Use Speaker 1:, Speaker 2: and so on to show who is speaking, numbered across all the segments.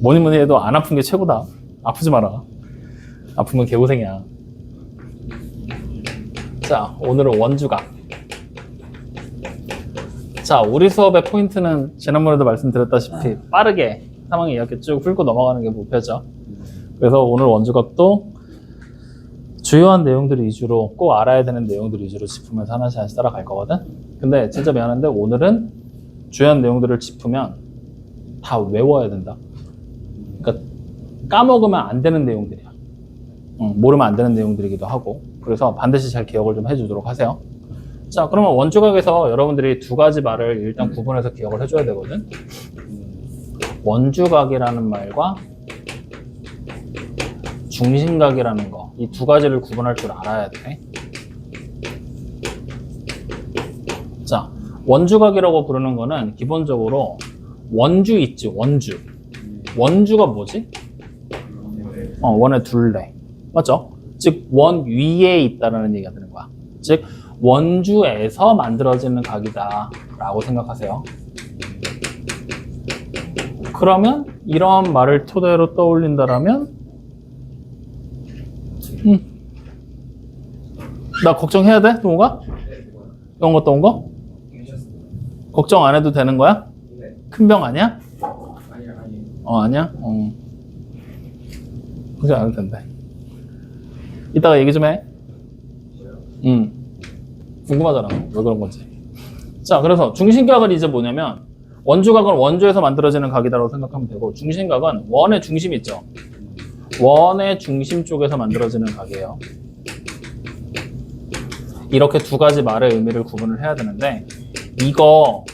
Speaker 1: 뭐니 뭐니 해도 안 아픈 게 최고다. 아프지 마라. 아프면 개고생이야. 자, 오늘은 원주각. 자, 우리 수업의 포인트는 지난번에도 말씀드렸다시피 빠르게 3학년 2학기 쭉 훑고 넘어가는 게 목표죠. 그래서 오늘 원주각도 주요한 내용들 위주로 꼭 알아야 되는 내용들 위주로 짚으면서 하나씩 따라갈 거거든. 근데 진짜 미안한데 오늘은 주요한 내용들을 짚으면 다 외워야 된다. 그러니까 까먹으면 안 되는 내용들이야. 모르면 안 되는 내용들이기도 하고. 그래서 반드시 잘 기억을 좀 해주도록 하세요. 자, 그러면 원주각에서 여러분들이 두 가지 말을 일단 구분해서 기억을 해줘야 되거든. 원주각이라는 말과 중심각이라는 거, 이 두 가지를 구분할 줄 알아야 돼. 자, 원주각이라고 부르는 거는 기본적으로 원주 있지, 원주. 원주가 뭐지? 원의 둘레. 맞죠? 즉, 원 위에 있다는 얘기가 되는 거야. 즉, 원주에서 만들어지는 각이다 라고 생각하세요. 그러면 이런 말을 토대로 떠올린다라면 나 걱정해야 돼? 동호가? 이런 것도 온 거? 걱정 안 해도 되는 거야? 큰 병 아니야? 아니야? 걱정 안 해도 된다. 이따가 얘기 좀 해. 궁금하잖아. 왜 그런 건지. 자, 그래서 중심각은 이제 뭐냐면 원주각은 원주에서 만들어지는 각이다라고 생각하면 되고, 중심각은 원의 중심 있죠? 원의 중심 쪽에서 만들어지는 각이에요. 이렇게 두 가지 말의 의미를 구분을 해야 되는데, 이거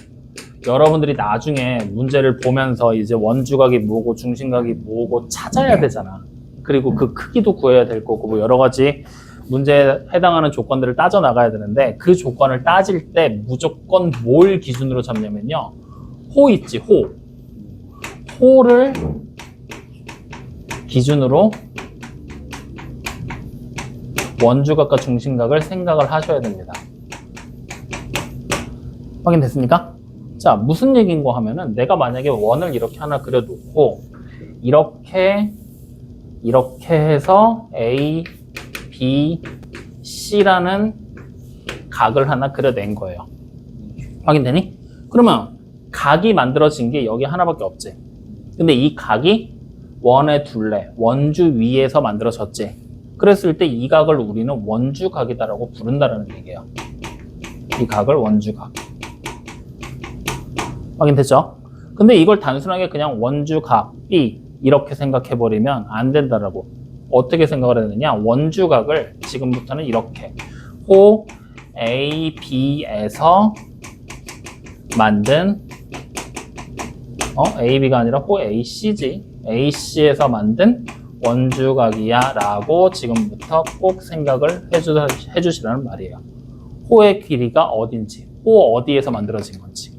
Speaker 1: 여러분들이 나중에 문제를 보면서 이제 원주각이 뭐고 중심각이 뭐고 찾아야 되잖아. 그리고 그 크기도 구해야 될 거고, 뭐 여러 가지 문제에 해당하는 조건들을 따져 나가야 되는데, 그 조건을 따질 때 무조건 뭘 기준으로 잡냐면요, 호 있지, 호. 호를 기준으로 원주각과 중심각을 생각을 하셔야 됩니다. 확인됐습니까? 자, 무슨 얘기인 거 하면은, 내가 만약에 원을 이렇게 하나 그려놓고 이렇게 해서 A, B, C라는 각을 하나 그려낸 거예요. 확인되니? 그러면 각이 만들어진 게 여기 하나밖에 없지. 근데 이 각이 원의 둘레, 원주 위에서 만들어졌지. 그랬을 때 이 각을 우리는 원주각이다라고 부른다는 얘기예요. 이 각을 원주각. 확인됐죠? 근데 이걸 단순하게 그냥 원주각 B 이렇게 생각해버리면 안 된다라고. 어떻게 생각을 해야 되느냐? 원주각을 지금부터는 이렇게 호 A, B에서 만든 A, B가 아니라 호 A, C지. A, C에서 만든 원주각이야 라고 지금부터 꼭 생각을 해주시라는 말이에요. 호의 길이가 어딘지, 호 어디에서 만들어진 건지.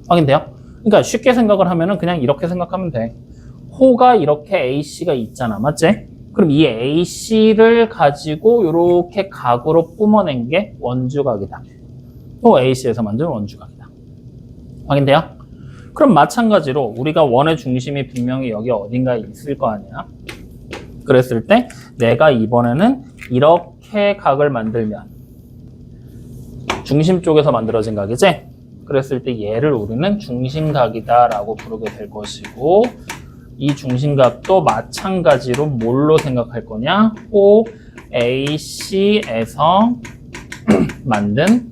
Speaker 1: 확인돼요? 그러니까 쉽게 생각을 하면은 그냥 이렇게 생각하면 돼. 호가 이렇게 AC가 있잖아. 맞지? 그럼 이 AC를 가지고 이렇게 각으로 뿜어낸 게 원주각이다. 호 AC에서 만든 원주각이다. 확인돼요? 그럼 마찬가지로 우리가 원의 중심이 분명히 여기 어딘가에 있을 거 아니야? 그랬을 때 내가 이번에는 이렇게 각을 만들면 중심 쪽에서 만들어진 각이지? 그랬을 때 얘를 우리는 중심각이다 라고 부르게 될 것이고, 이 중심각도 마찬가지로 뭘로 생각할 거냐? 호 AC에서 만든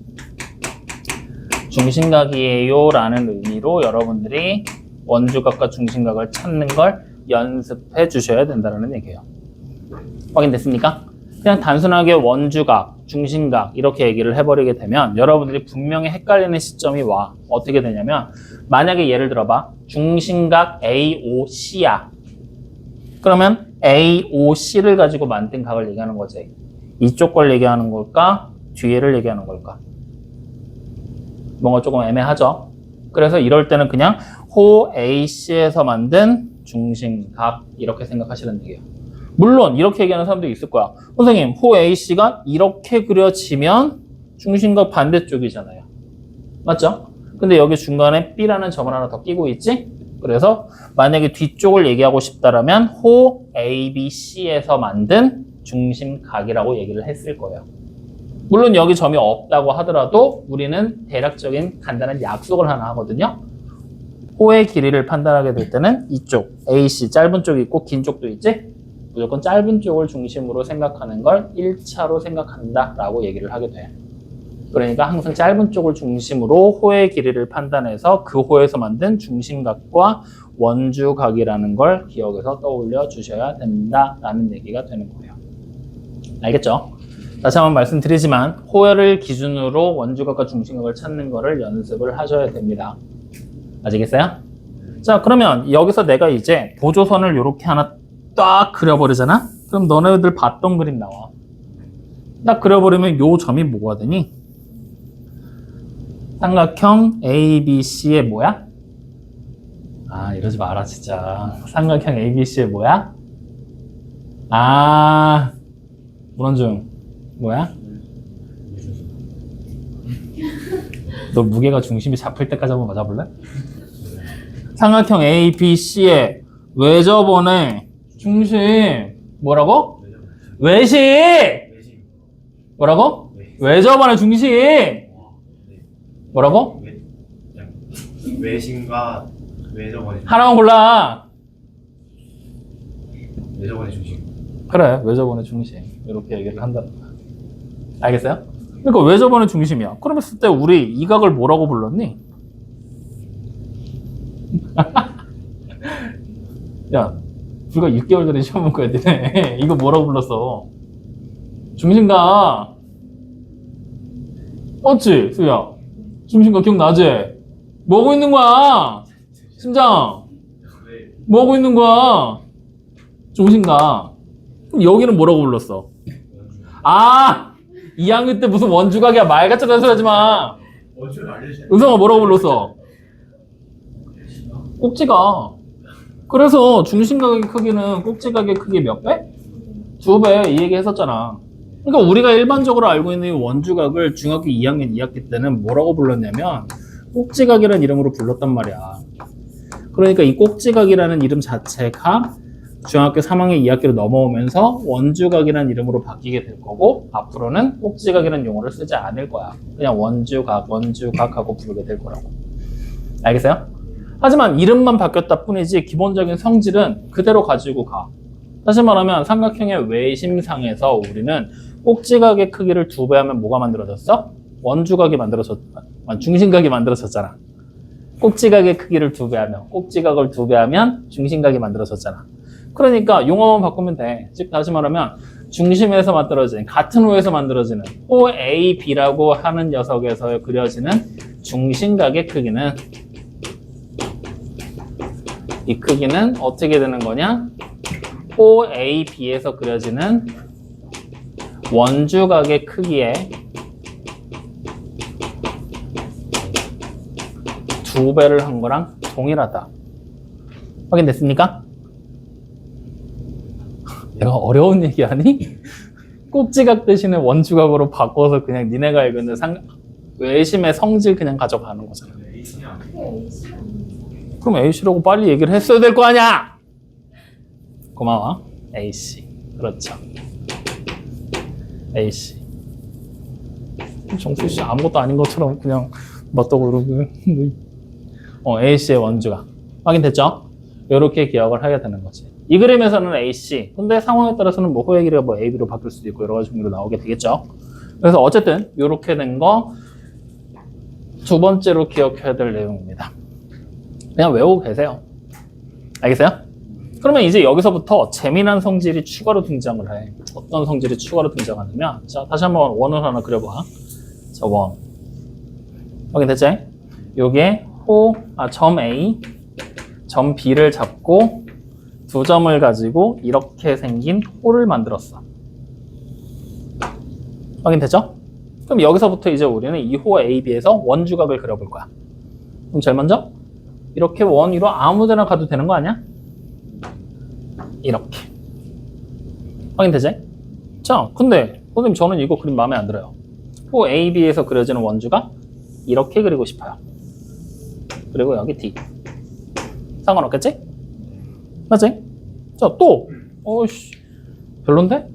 Speaker 1: 중심각이에요 라는 의미로 여러분들이 원주각과 중심각을 찾는 걸 연습해 주셔야 된다는 얘기예요. 확인됐습니까? 그냥 단순하게 원주각, 중심각 이렇게 얘기를 해버리게 되면 여러분들이 분명히 헷갈리는 시점이 와. 어떻게 되냐면, 만약에 예를 들어봐. 중심각 AOC야. 그러면 AOC를 가지고 만든 각을 얘기하는 거지. 이쪽 걸 얘기하는 걸까? 뒤에를 얘기하는 걸까? 뭔가 조금 애매하죠? 그래서 이럴 때는 그냥 호 AC에서 만든 중심각 이렇게 생각하시는 얘기예요. 물론 이렇게 얘기하는 사람도 있을 거야. 선생님, 호 AC가 이렇게 그려지면 중심각 반대쪽이잖아요. 맞죠? 근데 여기 중간에 B라는 점을 하나 더 끼고 있지? 그래서 만약에 뒤쪽을 얘기하고 싶다라면 호 ABC에서 만든 중심각이라고 얘기를 했을 거예요. 물론 여기 점이 없다고 하더라도 우리는 대략적인 간단한 약속을 하나 하거든요. 호의 길이를 판단하게 될 때는 이쪽 AC 짧은 쪽이 있고 긴 쪽도 있지? 무조건 짧은 쪽을 중심으로 생각하는 걸 1차로 생각한다 라고 얘기를 하게 돼요. 그러니까 항상 짧은 쪽을 중심으로 호의 길이를 판단해서 그 호에서 만든 중심각과 원주각이라는 걸 기억해서 떠올려 주셔야 된다라는 얘기가 되는 거예요. 알겠죠? 다시 한번 말씀드리지만 호를 기준으로 원주각과 중심각을 찾는 거를 연습을 하셔야 됩니다. 아시겠어요? 자, 그러면 여기서 내가 이제 보조선을 이렇게 하나 딱 그려버리잖아? 그럼 너네들 봤던 그림 나와. 딱 그려버리면 요 점이 뭐가 되니? 삼각형 ABC의 뭐야? 아, 이러지 마라 진짜. 삼각형 ABC의 뭐야? 아, 문원중 뭐야? 너 무게가 중심이 잡힐 때까지 한번 맞아볼래? 삼각형 ABC의 외접원의 중심 뭐라고? 외심! 뭐라고? 외접원의 중심 뭐라고?
Speaker 2: 외심과 외접원의
Speaker 1: 하나만 골라.
Speaker 2: 외접원의 중심.
Speaker 1: 그래, 외접원의 중심 이렇게 얘기를 한다는 거야. 알겠어요? 그러니까 외접원의 중심이야. 그러면 그때 우리 이 각을 뭐라고 불렀니? 야, 불과 6개월 전에 시험 본 거야, 니네. 이거 뭐라고 불렀어? 중심각. 맞지, 수야? 중심각 기억나지? 뭐하고 있는 거야? 심장. 뭐하고 있는 거야? 중심각. 그럼 여기는 뭐라고 불렀어? 아! 2학년 때 무슨 원주각이야. 말 같지도 않은 소리 하지 마. 은성아 뭐라고 불렀어? 꼭지각. 그래서 중심각의 크기는 꼭지각의 크기 몇 배? 2배. 이 얘기 했었잖아. 그러니까 우리가 일반적으로 알고 있는 이 원주각을 중학교 2학년 2학기 때는 뭐라고 불렀냐면 꼭지각이라는 이름으로 불렀단 말이야. 그러니까 이 꼭지각이라는 이름 자체가 중학교 3학년 2학기로 넘어오면서 원주각이라는 이름으로 바뀌게 될 거고 앞으로는 꼭지각이라는 용어를 쓰지 않을 거야. 그냥 원주각하고 부르게 될 거라고. 알겠어요? 하지만 이름만 바뀌었다 뿐이지 기본적인 성질은 그대로 가지고 가. 다시 말하면 삼각형의 외심상에서 우리는 꼭지각의 크기를 2배 하면 뭐가 만들어졌어? 원주각이 중심각이 만들어졌잖아. 꼭지각의 크기를 2배 하면, 꼭지각을 2배 하면 중심각이 만들어졌잖아. 그러니까 용어만 바꾸면 돼. 즉 다시 말하면 중심에서 만들어진, 같은 호에서 만들어지는 호 A, B라고 하는 녀석에서 그려지는 중심각의 크기는 이 크기는 어떻게 되는 거냐? 호 A, B에서 그려지는 원주각의 크기에 2배를 한 거랑 동일하다. 확인됐습니까? 내가 어려운 얘기 하니? 꼭지각 대신에 원주각으로 바꿔서 그냥 니네가 알고 있는 외심의 성질 그냥 가져가는 거잖아. 그럼 A씨라고 빨리 얘기를 했어야 될 거 아니야! 고마워. A씨. 그렇죠. A씨. 정수씨 아무것도 아닌 것처럼 그냥 맞다고 그러고. A씨의 원주각. 확인됐죠? 이렇게 기억을 하게 되는 거지. 이 그림에서는 AC. 근데 상황에 따라서는 뭐 호의 길이가 뭐 AB로 바뀔 수도 있고 여러 가지 종류로 나오게 되겠죠. 그래서 어쨌든 이렇게 된 거 두 번째로 기억해야 될 내용입니다. 그냥 외우고 계세요. 알겠어요? 그러면 이제 여기서부터 재미난 성질이 추가로 등장을 해. 어떤 성질이 추가로 등장하냐면, 자, 다시 한번 원을 하나 그려봐. 자, 원. 확인됐지? 요게 점 A, 점 B를 잡고 두 점을 가지고 이렇게 생긴 호를 만들었어. 확인됐죠? 그럼 여기서부터 이제 우리는 이 호 AB에서 원주각을 그려볼 거야. 그럼 제일 먼저 이렇게 원 위로 아무 데나 가도 되는 거 아니야? 이렇게. 확인되지? 자, 근데 선생님 저는 이거 그림 마음에 안 들어요. 호 AB에서 그려지는 원주각 이렇게 그리고 싶어요. 그리고 여기 D. 상관없겠지? 맞지? 자, 또 어이씨 별론데?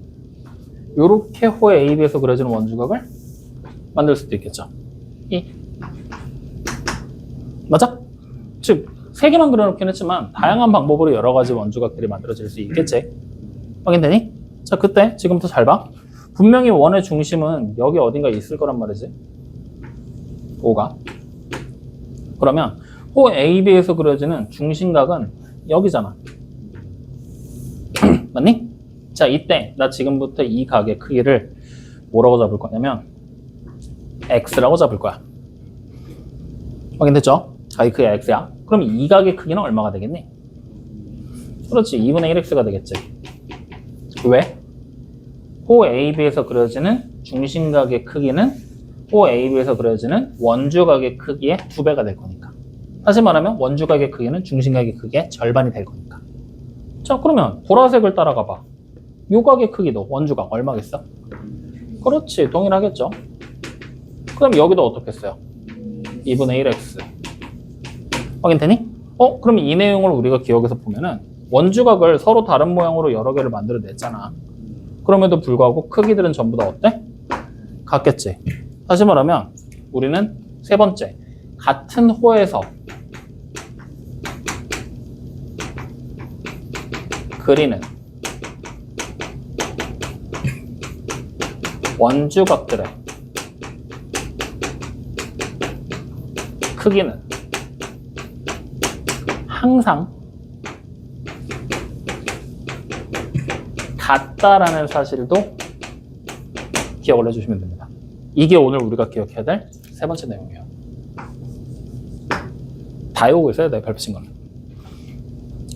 Speaker 1: 요렇게 호의 AB에서 그려지는 원주각을 만들 수도 있겠죠. 맞아? 즉, 세 개만 그려놓긴 했지만 다양한 방법으로 여러 가지 원주각들이 만들어질 수 있겠지. 확인되니? 자, 그때 지금부터 잘 봐. 분명히 원의 중심은 여기 어딘가 있을 거란 말이지. O가. 그러면 호 AB에서 그려지는 중심각은 여기잖아. 맞니? 자, 이때 나 지금부터 이 각의 크기를 뭐라고 잡을 거냐면 X라고 잡을 거야. 확인됐죠? 각의 크기가 X야. 그럼 이 각의 크기는 얼마가 되겠니? 그렇지, 2분의 1X가 되겠지. 왜? 호 AB에서 그려지는 중심각의 크기는 호 AB에서 그려지는 원주각의 크기의 2배가 될 거니까. 다시 말하면 원주각의 크기는 중심각의 크기의 절반이 될 거니까. 자, 그러면 보라색을 따라가 봐. 요 각의 크기도 원주각 얼마겠어? 그렇지, 동일하겠죠. 그럼 여기도 어떻겠어요? 2분의 1x. 확인되니? 그럼 이 내용을 우리가 기억해서 보면은 원주각을 서로 다른 모양으로 여러 개를 만들어냈잖아. 그럼에도 불구하고 크기들은 전부 다 어때? 같겠지. 다시 말하면 우리는 세 번째, 같은 호에서 그리는 원주각들의 크기는 항상 같다라는 사실도 기억을 해주시면 됩니다. 이게 오늘 우리가 기억해야 될 세 번째 내용이에요. 다 외우고 있어야 돼, 별표 친 거는.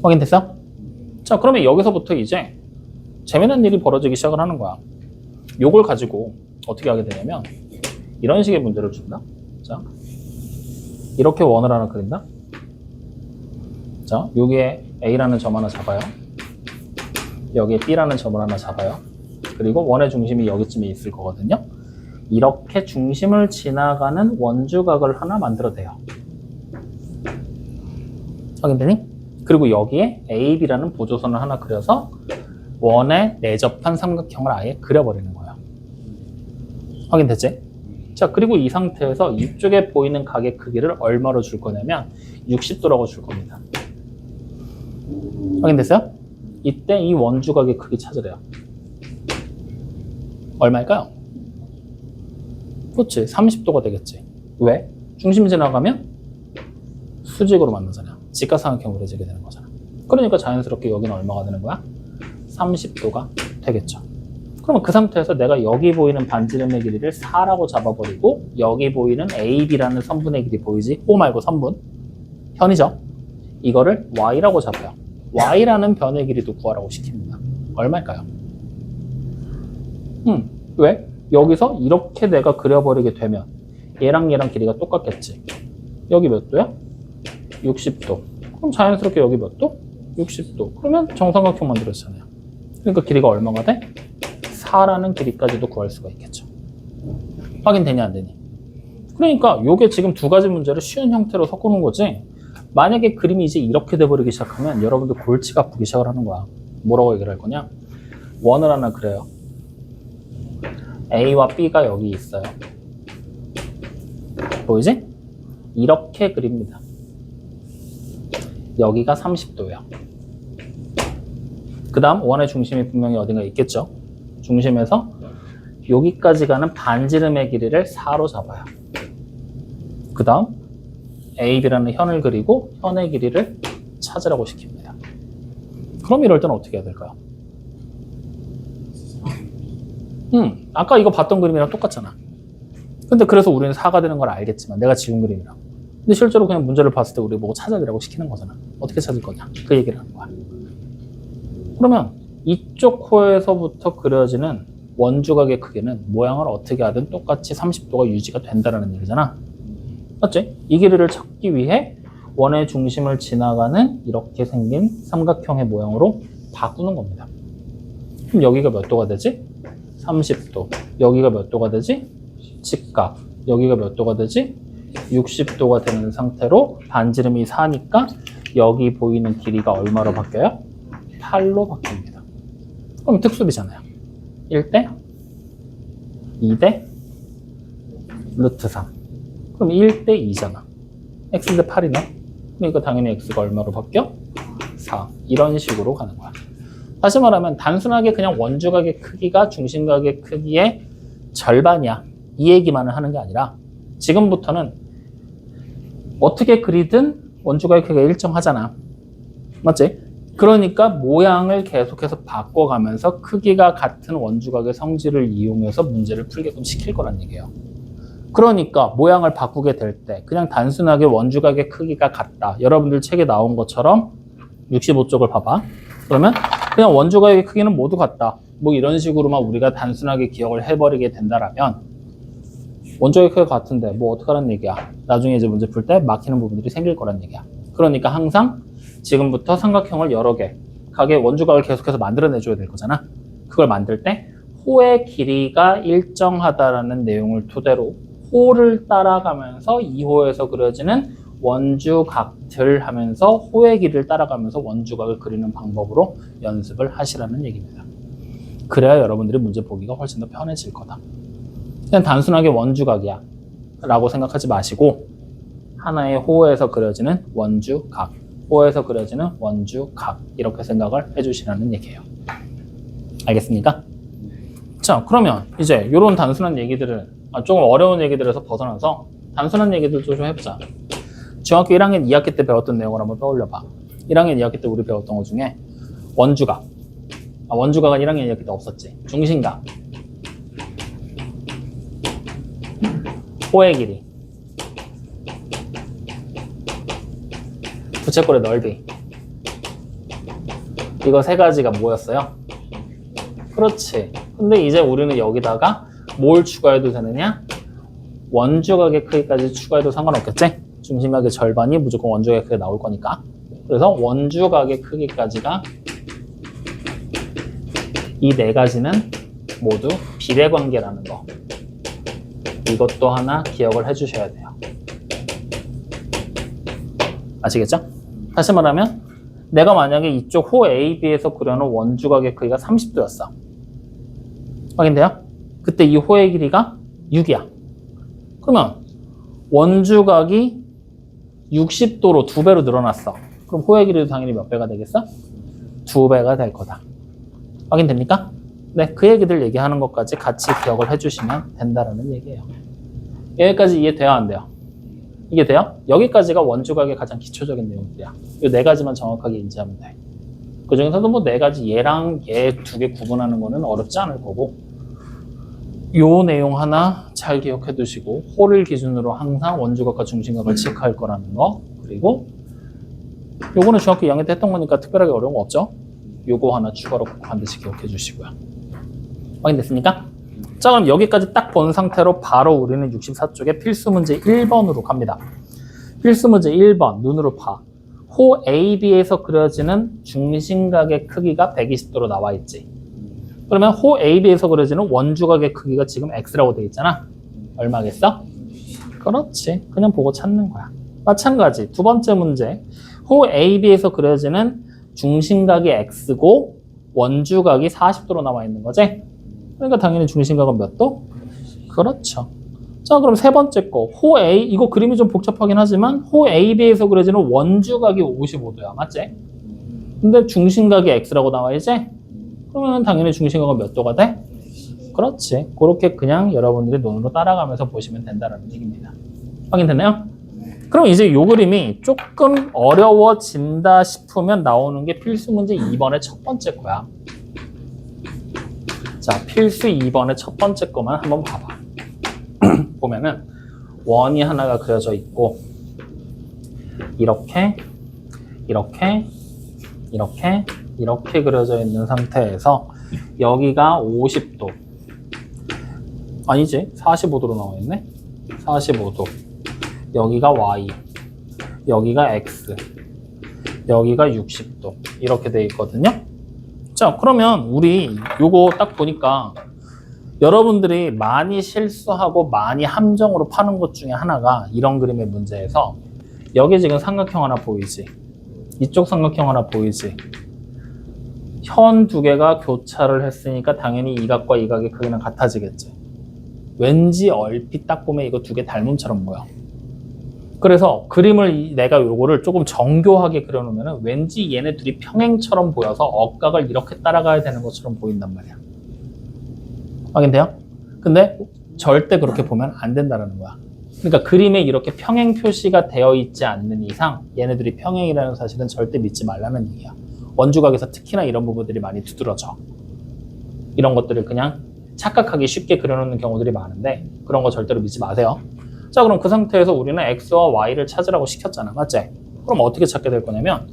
Speaker 1: 확인됐어? 자, 그러면 여기서부터 이제 재미난 일이 벌어지기 시작을 하는 거야. 요걸 가지고 어떻게 하게 되냐면 이런 식의 문제를 준다. 자, 이렇게 원을 하나 그린다. 자, 여기에 A라는 점 하나 잡아요. 여기에 B라는 점을 하나 잡아요. 그리고 원의 중심이 여기쯤에 있을 거거든요. 이렇게 중심을 지나가는 원주각을 하나 만들어대요. 확인되니? 그리고 여기에 AB라는 보조선을 하나 그려서 원에 내접한 삼각형을 아예 그려버리는 거예요. 확인됐지? 자, 그리고 이 상태에서 이쪽에 보이는 각의 크기를 얼마로 줄 거냐면 60도라고 줄 겁니다. 확인됐어요? 이때 이 원주각의 크기 찾으래요. 얼마일까요? 그렇지, 30도가 되겠지. 왜? 중심 지나가면 수직으로 만나잖아. 직각삼각형으로 그려지게 되는 거잖아. 그러니까 자연스럽게 여기는 얼마가 되는 거야? 30도가 되겠죠. 그러면 그 상태에서 내가 여기 보이는 반지름의 길이를 4라고 잡아버리고 여기 보이는 AB라는 선분의 길이 보이지? O 말고 선분. 현이죠? 이거를 Y라고 잡아요. Y라는 변의 길이도 구하라고 시킵니다. 얼마일까요? 왜? 여기서 이렇게 내가 그려버리게 되면 얘랑 길이가 똑같겠지. 여기 몇 도야? 60도. 그럼 자연스럽게 여기 몇 도? 60도. 그러면 정삼각형 만들어지잖아요. 그러니까 길이가 얼마가 돼? 4라는 길이까지도 구할 수가 있겠죠. 확인되냐 안 되니? 그러니까 요게 지금 두 가지 문제를 쉬운 형태로 섞어놓은 거지. 만약에 그림이 이제 이렇게 돼버리기 시작하면 여러분들 골치가 아프기 시작을 하는 거야. 뭐라고 얘기를 할 거냐? 원을 하나 그려요. A와 B가 여기 있어요. 보이지? 이렇게 그립니다. 여기가 30도예요. 그 다음 원의 중심이 분명히 어딘가 있겠죠. 중심에서 여기까지 가는 반지름의 길이를 4로 잡아요. 그 다음 AB라는 현을 그리고 현의 길이를 찾으라고 시킵니다. 그럼 이럴 때는 어떻게 해야 될까요? 아까 이거 봤던 그림이랑 똑같잖아. 근데 그래서 우리는 4가 되는 걸 알겠지만 내가 지운 그림이랑. 근데 실제로 그냥 문제를 봤을 때 우리 보고 찾아내라고 시키는 거잖아. 어떻게 찾을 거냐? 그 얘기를 하는 거야. 그러면 이쪽 코에서부터 그려지는 원주각의 크기는 모양을 어떻게 하든 똑같이 30도가 유지가 된다는 얘기잖아. 맞지? 이 길이를 찾기 위해 원의 중심을 지나가는 이렇게 생긴 삼각형의 모양으로 바꾸는 겁니다. 그럼 여기가 몇 도가 되지? 30도. 여기가 몇 도가 되지? 직각. 여기가 몇 도가 되지? 60도가 되는 상태로 반지름이 4니까 여기 보이는 길이가 얼마로 바뀌어요? 8로 바뀝니다. 그럼 특수비잖아요. 1대 2대 루트 3. 그럼 1대 2잖아. x대 8이네. 그럼 이거 당연히 x가 얼마로 바뀌어? 4. 이런 식으로 가는 거야. 다시 말하면 단순하게 그냥 원주각의 크기가 중심각의 크기의 절반이야. 이 얘기만을 하는 게 아니라 지금부터는 어떻게 그리든 원주각의 크기가 일정하잖아. 맞지? 그러니까 모양을 계속해서 바꿔가면서 크기가 같은 원주각의 성질을 이용해서 문제를 풀게끔 시킬 거란 얘기예요. 그러니까 모양을 바꾸게 될 때 그냥 단순하게 원주각의 크기가 같다. 여러분들 책에 나온 것처럼 65쪽을 봐봐. 그러면 그냥 원주각의 크기는 모두 같다. 뭐 이런 식으로만 우리가 단순하게 기억을 해버리게 된다라면 원주각의 크기가 같은데 뭐 어떡하라는 얘기야. 나중에 이제 문제 풀 때 막히는 부분들이 생길 거란 얘기야. 그러니까 항상 지금부터 삼각형을 여러 개 각의 원주각을 계속해서 만들어내줘야 될 거잖아. 그걸 만들 때 호의 길이가 일정하다라는 내용을 토대로 호를 따라가면서 2호에서 그려지는 원주각들 하면서 호의 길이를 따라가면서 원주각을 그리는 방법으로 연습을 하시라는 얘기입니다. 그래야 여러분들이 문제 보기가 훨씬 더 편해질 거다. 그냥 단순하게 원주각이야 라고 생각하지 마시고 하나의 호에서 그려지는 원주각, 호에서 그려지는 원주각 이렇게 생각을 해주시라는 얘기예요. 알겠습니까? 자, 그러면 이제 이런 단순한 얘기들을 조금 어려운 얘기들에서 벗어나서 단순한 얘기들 좀 해보자. 중학교 1학년 2학기 때 배웠던 내용을 한번 떠올려봐. 1학년 2학기 때 우리 배웠던 것 중에 원주각. 원주각은 1학년 2학기 때 없었지. 중심각. 호의 길이. 부채꼴의 넓이. 이거 세 가지가 뭐였어요? 그렇지. 근데 이제 우리는 여기다가 뭘 추가해도 되느냐? 원주각의 크기까지 추가해도 상관없겠지? 중심각의 절반이 무조건 원주각의 크기가 나올 거니까. 그래서 원주각의 크기까지가 이 네 가지는 모두 비례관계라는 거. 이것도 하나 기억을 해주셔야 돼요. 아시겠죠? 다시 말하면 내가 만약에 이쪽 호 AB에서 그려놓은 원주각의 크기가 30도였어. 확인돼요? 그때 이 호의 길이가 6이야. 그러면 원주각이 60도로 2배로 늘어났어. 그럼 호의 길이도 당연히 몇 배가 되겠어? 2배가 될 거다. 확인됩니까? 네, 그 얘기들 얘기하는 것까지 같이 기억을 해주시면 된다는 얘기예요. 여기까지 이해돼요? 안 돼요? 이게 돼요? 여기까지가 원주각의 가장 기초적인 내용들이야. 이 네 가지만 정확하게 인지하면 돼. 그 중에서도 뭐 네 가지 얘랑 얘 두 개 구분하는 거는 어렵지 않을 거고 요 내용 하나 잘 기억해 두시고 호를 기준으로 항상 원주각과 중심각을 체크할 거라는 거. 그리고 요거는 중학교 2학년 때 했던 거니까 특별하게 어려운 거 없죠? 요거 하나 추가로 꼭 반드시 기억해 주시고요. 확인됐습니까? 자, 그럼 여기까지 딱 본 상태로 바로 우리는 64쪽에 필수 문제 1번으로 갑니다. 필수 문제 1번 눈으로 봐. 호 AB에서 그려지는 중심각의 크기가 120도로 나와 있지. 그러면 호 AB에서 그려지는 원주각의 크기가 지금 X라고 되어 있잖아. 얼마겠어? 그렇지. 그냥 보고 찾는 거야. 마찬가지 두 번째 문제. 호 AB에서 그려지는 중심각이 X고 원주각이 40도로 나와 있는 거지. 그러니까 당연히 중심각은 몇 도? 그렇죠. 자, 그럼 세 번째 거. 호 A, 이거 그림이 좀 복잡하긴 하지만 호 AB에서 그려지는 원주각이 55도야. 맞지? 근데 중심각이 X라고 나와 있지? 그러면 당연히 중심각은 몇 도가 돼? 그렇지. 그렇게 그냥 여러분들이 눈으로 따라가면서 보시면 된다는 얘기입니다. 확인됐나요? 그럼 이제 요 그림이 조금 어려워진다 싶으면 나오는 게 필수 문제 2번의 첫 번째 거야. 자, 필수 2번의 첫 번째 거만 한번 봐봐. 보면은 원이 하나가 그려져 있고 이렇게 이렇게 그려져 있는 상태에서 여기가 50도 아니지 45도로 나와 있네. 45도 여기가 Y 여기가 X 여기가 60도 이렇게 돼 있거든요. 자, 그러면 우리 요거 딱 보니까 여러분들이 많이 실수하고 많이 함정으로 파는 것 중에 하나가 이런 그림의 문제에서 여기 지금 삼각형 하나 보이지? 이쪽 삼각형 하나 보이지? 현 두 개가 교차를 했으니까 당연히 이 각과 이 각의 크기는 같아지겠지. 왠지 얼핏 딱 보면 이거 두 개 닮음처럼 보여. 그래서 그림을 내가 요거를 조금 정교하게 그려놓으면 왠지 얘네 둘이 평행처럼 보여서 억각을 이렇게 따라가야 되는 것처럼 보인단 말이야. 확인돼요? 근데 절대 그렇게 보면 안 된다는 거야. 그러니까 그림에 이렇게 평행 표시가 되어 있지 않는 이상 얘네들이 평행이라는 사실은 절대 믿지 말라는 얘기야. 원주각에서 특히나 이런 부분들이 많이 두드러져. 이런 것들을 그냥 착각하기 쉽게 그려놓는 경우들이 많은데 그런 거 절대로 믿지 마세요. 자, 그럼 그 상태에서 우리는 x와 y를 찾으라고 시켰잖아. 맞지? 그럼 어떻게 찾게 될 거냐면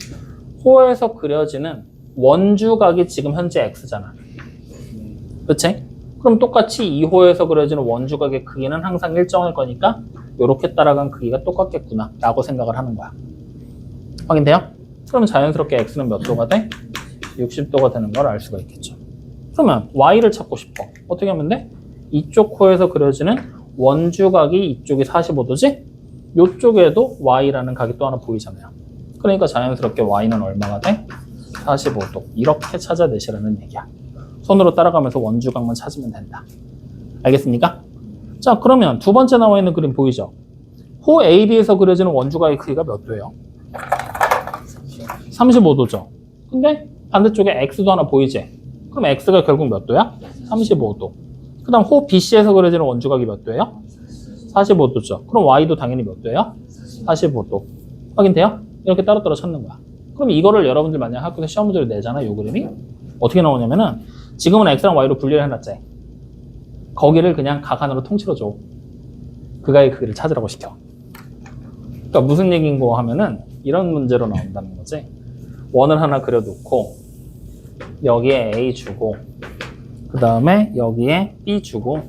Speaker 1: 호에서 그려지는 원주각이 지금 현재 x잖아. 그치? 그럼 똑같이 2호에서 그려지는 원주각의 크기는 항상 일정할 거니까 이렇게 따라간 크기가 똑같겠구나 라고 생각을 하는 거야. 확인돼요? 그러면 자연스럽게 x는 몇 도가 돼? 60도가 되는 걸 알 수가 있겠죠. 그러면 y를 찾고 싶어. 어떻게 하면 돼? 이쪽 호에서 그려지는 원주각이 이쪽이 45도지? 이쪽에도 y라는 각이 또 하나 보이잖아요. 그러니까 자연스럽게 y는 얼마가 돼? 45도. 이렇게 찾아내시라는 얘기야. 손으로 따라가면서 원주각만 찾으면 된다. 알겠습니까? 자, 그러면 두 번째 나와 있는 그림 보이죠? 호 AB에서 그려지는 원주각의 크기가 몇 도예요? 35도죠. 근데 반대쪽에 x도 하나 보이지? 그럼 x가 결국 몇 도야? 35도. 그 다음 호 BC에서 그려지는 원주각이 몇 도예요? 45도죠. 그럼 y도 당연히 몇 도예요? 45도. 확인돼요? 이렇게 따로따로 찾는 거야. 그럼 이거를 여러분들 만약 학교에서 시험 문제로 내잖아, 요 그림이. 어떻게 나오냐면은 지금은 x랑 y로 분리를 해놨지. 거기를 그냥 각 하나로 통째로 줘. 그가의 크기를 찾으라고 시켜. 그러니까 무슨 얘기인고 하면은 이런 문제로 나온다는 거지. 원을 하나 그려놓고 여기에 a 주고 그 다음에 여기에 b 주고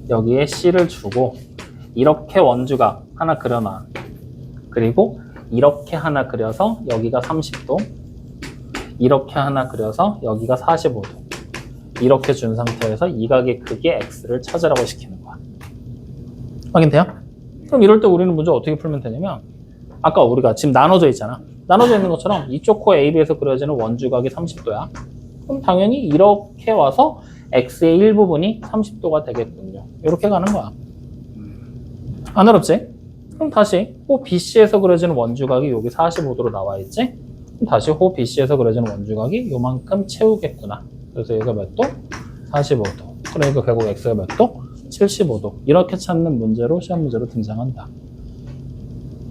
Speaker 1: 여기에 c를 주고 이렇게 원주각 하나 그려놔. 그리고 이렇게 하나 그려서 여기가 30도, 이렇게 하나 그려서 여기가 45도. 이렇게 준 상태에서 이 각의 크기 x를 찾으라고 시키는 거야. 확인돼요? 그럼 이럴 때 우리는 문제 어떻게 풀면 되냐면 아까 우리가 지금 나눠져 있잖아. 나눠져 있는 것처럼 이쪽 코 AB에서 그려지는 원주각이 30도야. 그럼 당연히 이렇게 와서 x의 일부분이 30도가 되겠군요. 이렇게 가는 거야. 안 어렵지? 그럼 다시 호 BC에서 그려지는 원주각이 여기 45도로 나와 있지? 그럼 다시 호 BC에서 그려지는 원주각이 요만큼 채우겠구나. 그래서 여기가 몇 도? 45도. 그러니까 결국 x가 몇 도? 75도. 이렇게 찾는 문제로 시험 문제로 등장한다.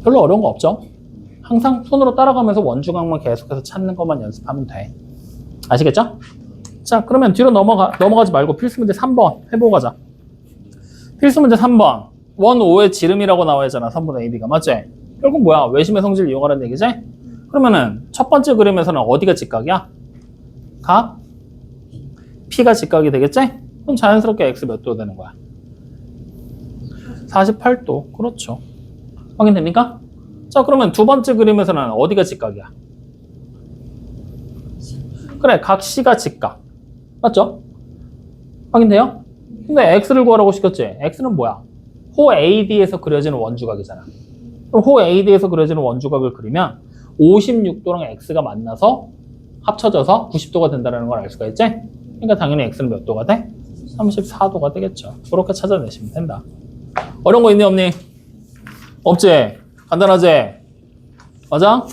Speaker 1: 별로 어려운 거 없죠? 항상 손으로 따라가면서 원주각만 계속해서 찾는 것만 연습하면 돼. 아시겠죠? 자, 그러면 뒤로 넘어가지 말고 필수 문제 3번 해보고 가자. 필수 문제 3번. 원 5의 지름이라고 나와 있잖아. 3분의 AB가. 맞지? 결국 뭐야? 외심의 성질을 이용하라는 얘기지? 그러면은 첫 번째 그림에서는 어디가 직각이야? 각 P가 직각이 되겠지? 그럼 자연스럽게 X 몇 도 되는 거야? 48도. 그렇죠. 확인됩니까? 자, 그러면 두 번째 그림에서는 어디가 직각이야? 그래, 각 C가 직각. 맞죠? 확인돼요? 근데 X를 구하라고 시켰지? X는 뭐야? 호 AD에서 그려지는 원주각이잖아. 그럼 호 AD에서 그려지는 원주각을 그리면 56도랑 X가 만나서 합쳐져서 90도가 된다는 걸 알 수가 있지? 그러니까 당연히 X는 몇 도가 돼? 34도가 되겠죠. 그렇게 찾아내시면 된다. 어려운 거 있니 없니? 없지? 간단하지? 맞아?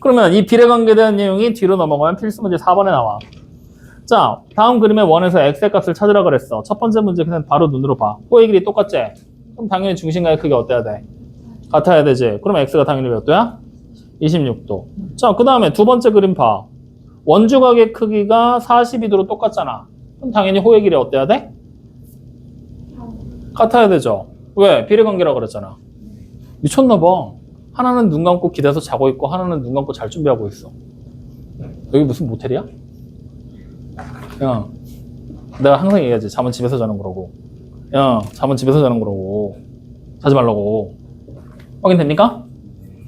Speaker 1: 그러면 이 비례관계에 대한 내용이 뒤로 넘어가면 필수 문제 4번에 나와. 자, 다음 그림에 원에서 x의 값을 찾으라 그랬어. 첫 번째 문제 그냥 바로 눈으로 봐. 호의 길이 똑같지? 그럼 당연히 중심과의 크기가 어때야 돼? 같아야 되지. 그럼 x가 당연히 몇 도야? 26도. 자, 그 다음에 두 번째 그림 봐. 원주각의 크기가 42도로 똑같잖아. 그럼 당연히 호의 길이 어때야 돼? 같아야 되죠. 왜? 비례관계라고 그랬잖아. 미쳤나 봐. 하나는 눈 감고 기대서 자고 있고 하나는 눈 감고 잘 준비하고 있어. 여기 무슨 모텔이야? 야, 내가 항상 얘기하지. 잠은 집에서 자는 거라고. 야, 잠은 집에서 자는 거라고. 자지 말라고. 확인됩니까?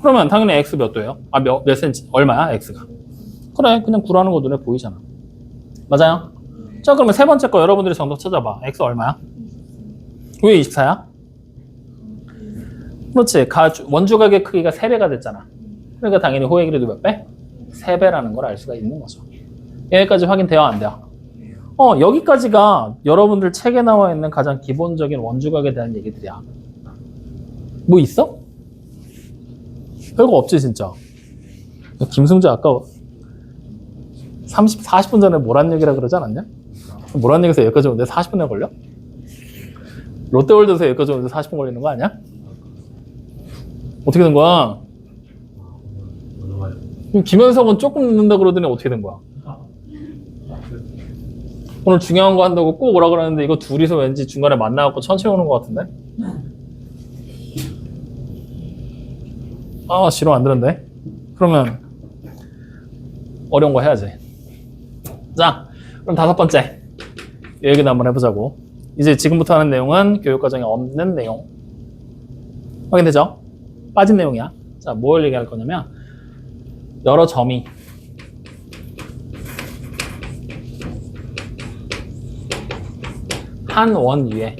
Speaker 1: 그러면 당연히 x 몇 도예요? 아, 몇 센치? 얼마야, x가? 그래, 그냥 구라는 거 눈에 보이잖아. 맞아요? 자, 그러면 세 번째 거 여러분들이 정답 찾아봐. x 얼마야? 왜 24야? 그렇지. 원주각의 크기가 3배가 됐잖아. 그러니까 당연히 호의 길이도 몇 배? 3배라는 걸 알 수가 있는 거죠. 여기까지 확인돼요? 안 돼요? 여기까지가 여러분들 책에 나와 있는 가장 기본적인 원주각에 대한 얘기들이야. 뭐 있어? 별거 없지 진짜. 김승재 아까 40분 전에 모란 얘기라 그러지 않았냐? 모란 얘기에서 여기까지 오는데 40분이나 걸려? 롯데월드에서 여기까지 오는데 40분 걸리는 거 아니야? 어떻게 된 거야? 김현석은 조금 늦는다 그러더니 어떻게 된 거야? 오늘 중요한 거 한다고 꼭 오라 그러는데 이거 둘이서 왠지 중간에 만나갖고 천천히 오는 것 같은데? 아, 싫어 안 되는데? 그러면 어려운 거 해야지. 자, 그럼 5번째 이 얘기도 한번 해보자고. 이제 지금부터 하는 내용은 교육과정에 없는 내용. 확인되죠? 빠진 내용이야. 자, 뭘 얘기할 거냐면 여러 점이 한 원 위에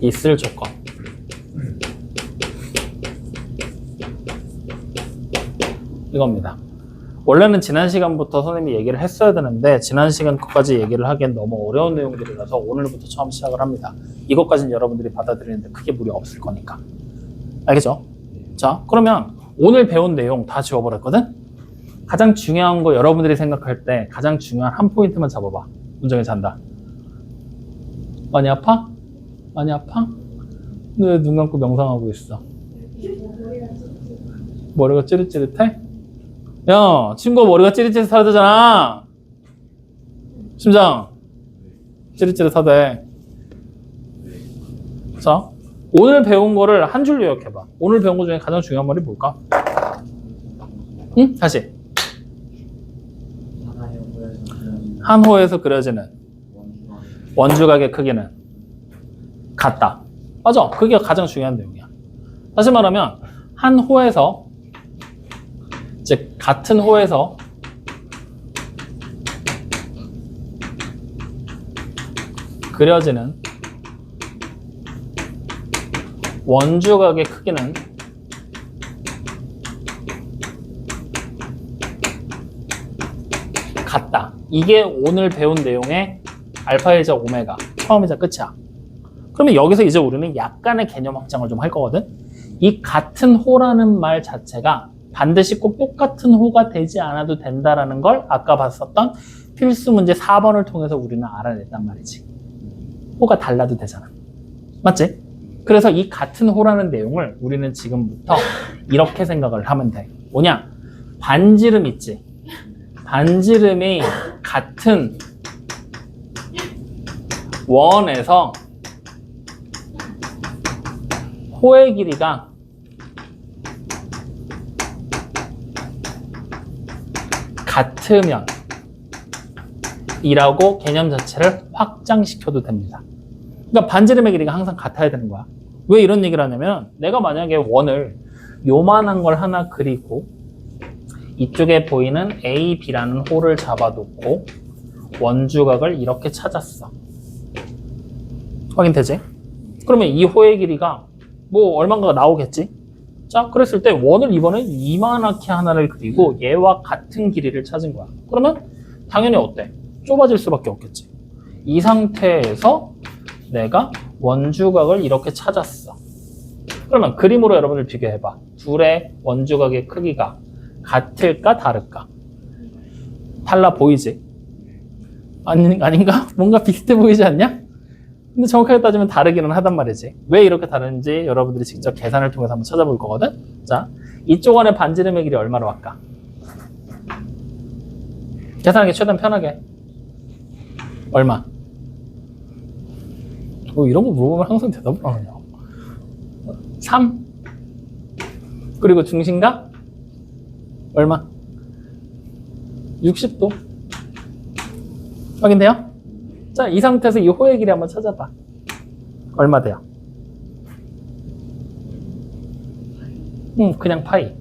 Speaker 1: 있을 조건. 이겁니다. 원래는 지난 시간부터 선생님이 얘기를 했어야 되는데 지난 시간 것까지 얘기를 하기엔 너무 어려운 내용들이라서 오늘부터 처음 시작을 합니다. 이것까지는 여러분들이 받아들이는데 크게 무리 없을 거니까. 알겠죠? 자, 그러면 오늘 배운 내용 다 지워버렸거든? 가장 중요한 거 여러분들이 생각할 때 가장 중요한 한 포인트만 잡아봐. 문정에 잔다. 많이 아파? 많이 아파? 왜 눈 감고 명상하고 있어? 머리가 찌릿찌릿해? 야, 친구가 머리가 찌릿찌릿하다잖아. 심장 찌릿찌릿하대. 자, 오늘 배운 거를 한 줄로 요약해봐. 오늘 배운 거 중에 가장 중요한 말이 뭘까? 응? 다시. 한 호에서 그려지는 원주각의 크기는 같다. 맞아. 그게 가장 중요한 내용이야. 다시 말하면 한 호에서, 즉 같은 호에서 그려지는 원주각의 크기는 같다. 이게 오늘 배운 내용의 알파이자 오메가, 처음이자 끝이야. 그러면 여기서 이제 우리는 약간의 개념 확장을 좀 할 거거든. 이 같은 호라는 말 자체가 반드시 꼭 똑같은 호가 되지 않아도 된다라는 걸 아까 봤었던 필수 문제 4번을 통해서 우리는 알아냈단 말이지. 호가 달라도 되잖아. 맞지? 그래서 이 같은 호라는 내용을 우리는 지금부터 이렇게 생각을 하면 돼. 뭐냐? 반지름 있지? 반지름이 같은 원에서 호의 길이가 같으면 이라고 개념 자체를 확장시켜도 됩니다. 그러니까 반지름의 길이가 항상 같아야 되는 거야. 왜 이런 얘기를 하냐면 내가 만약에 원을 요만한 걸 하나 그리고 이쪽에 보이는 A, B라는 호를 잡아놓고 원주각을 이렇게 찾았어. 확인되지? 그러면 이 호의 길이가 뭐 얼마인가가 나오겠지? 자, 그랬을 때 원을 이번에 이만하게 하나를 그리고 얘와 같은 길이를 찾은 거야. 그러면 당연히 어때? 좁아질 수밖에 없겠지. 이 상태에서 내가 원주각을 이렇게 찾았어. 그러면 그림으로 여러분들 비교해봐. 둘의 원주각의 크기가 같을까 다를까? 달라 보이지? 아닌가? 뭔가 비슷해 보이지 않냐? 근데 정확하게 따지면 다르기는 하단 말이지. 왜 이렇게 다른지 여러분들이 직접 계산을 통해서 한번 찾아볼 거거든. 자, 이쪽 안에 반지름의 길이 얼마로 할까? 계산하기 최대한 편하게. 얼마? 이런 거 물어보면 항상 대답을 안 하냐. 3. 그리고 중심각? 얼마? 60도. 확인돼요? 자, 이 상태에서 이 호의 길이 한번 찾아봐. 얼마 돼요? 그냥 파이.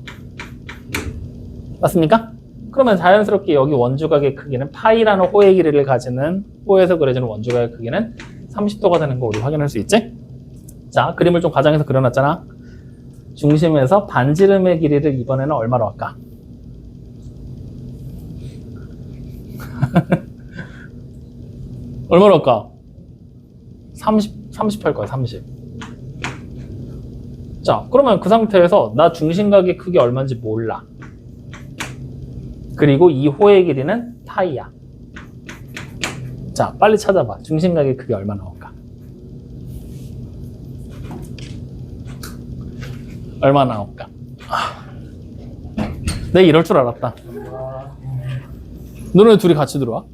Speaker 1: 맞습니까? 그러면 자연스럽게 여기 원주각의 크기는 파이라는 호의 길이를 가지는 호에서 그려지는 원주각의 크기는 30도가 되는 거 우리 확인할 수 있지? 자, 그림을 좀 과장해서 그려놨잖아. 중심에서 반지름의 길이를 이번에는 얼마로 할까? 얼마로 할까? 30 할 거야, 30. 자, 그러면 그 상태에서 나 중심각의 크기 얼마인지 몰라. 그리고 이 호의 길이는 파이야. 자, 빨리 찾아봐. 중심각의 크기 얼마 나올까? 얼마 나올까? 내가 이럴 줄 알았다. 너네 왜 둘이 같이 들어와?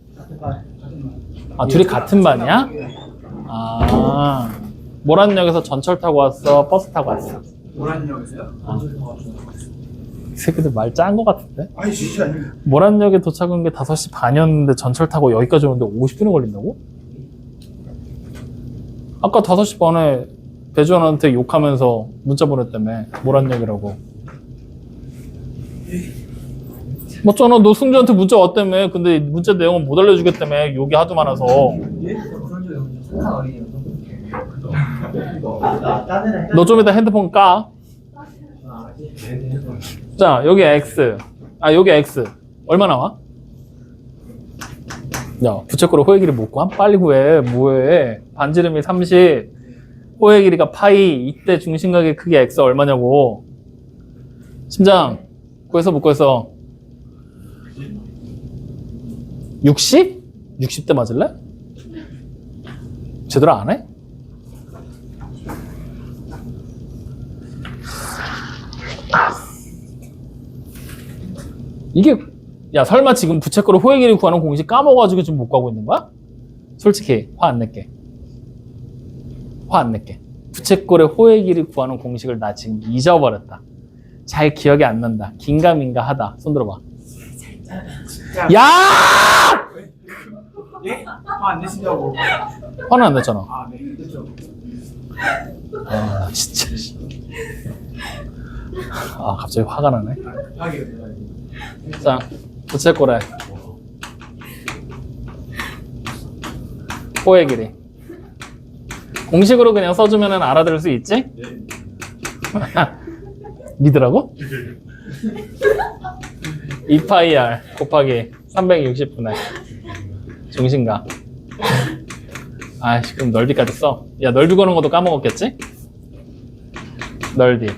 Speaker 1: 아, 둘이 같은 반이야? 아, 모란역에서 전철 타고 왔어? 버스 타고 왔어?
Speaker 2: 모란역에서요?
Speaker 1: 이 새끼들 말 짠 거 같은데?
Speaker 2: 아니 진짜 아니에요.
Speaker 1: 모란역에 도착한 게 5시 반이었는데 전철 타고 여기까지 오는데 50분이 걸린다고? 아까 5시 반에 배주원한테 욕하면서 문자 보냈다며. 모란역이라고. 맞잖아. 너 승주한테 문자 왔다며. 근데 문자 내용은 못 알려주겠다며. 욕이 하도 많아서. 너 좀 이따 핸드폰 까. 자, 여기 X. 아, 여기 X. 얼마 나와? 야, 부채꼴에 호의 길이 못 구함? 빨리 구해. 뭐해. 반지름이 30. 호의 길이가 파이. 이때 중심각의 크기 X 얼마냐고. 심장. 구해서 못 구해서. 60? 60대 맞을래? 제대로 안 해? 이게, 야, 설마 지금 부채꼴에 호의 길이 구하는 공식 까먹어가지고 지금 못 구하고 있는 거야? 솔직히 화 안 낼게. 화 안 낼게. 부채꼴에 호의 길이 구하는 공식을 나 지금 잊어버렸다. 잘 기억이 안 난다. 긴가민가 하다. 손 들어봐. 야!
Speaker 2: 예? 화 안 내시냐고.
Speaker 1: 화는 안 냈잖아.
Speaker 2: 아, 네, 그렇죠.
Speaker 1: 아, 진짜. 아, 갑자기 화가 나네.
Speaker 2: 하게
Speaker 1: 자, 부채꼴에 호의 길이. 공식으로 그냥 써주면 알아들을 수 있지? 믿으라고? 2파이 r 곱하기 360분의 중심각. 아이씨, 그럼 넓이까지 써. 야, 넓이 거는 것도 까먹었겠지? 넓이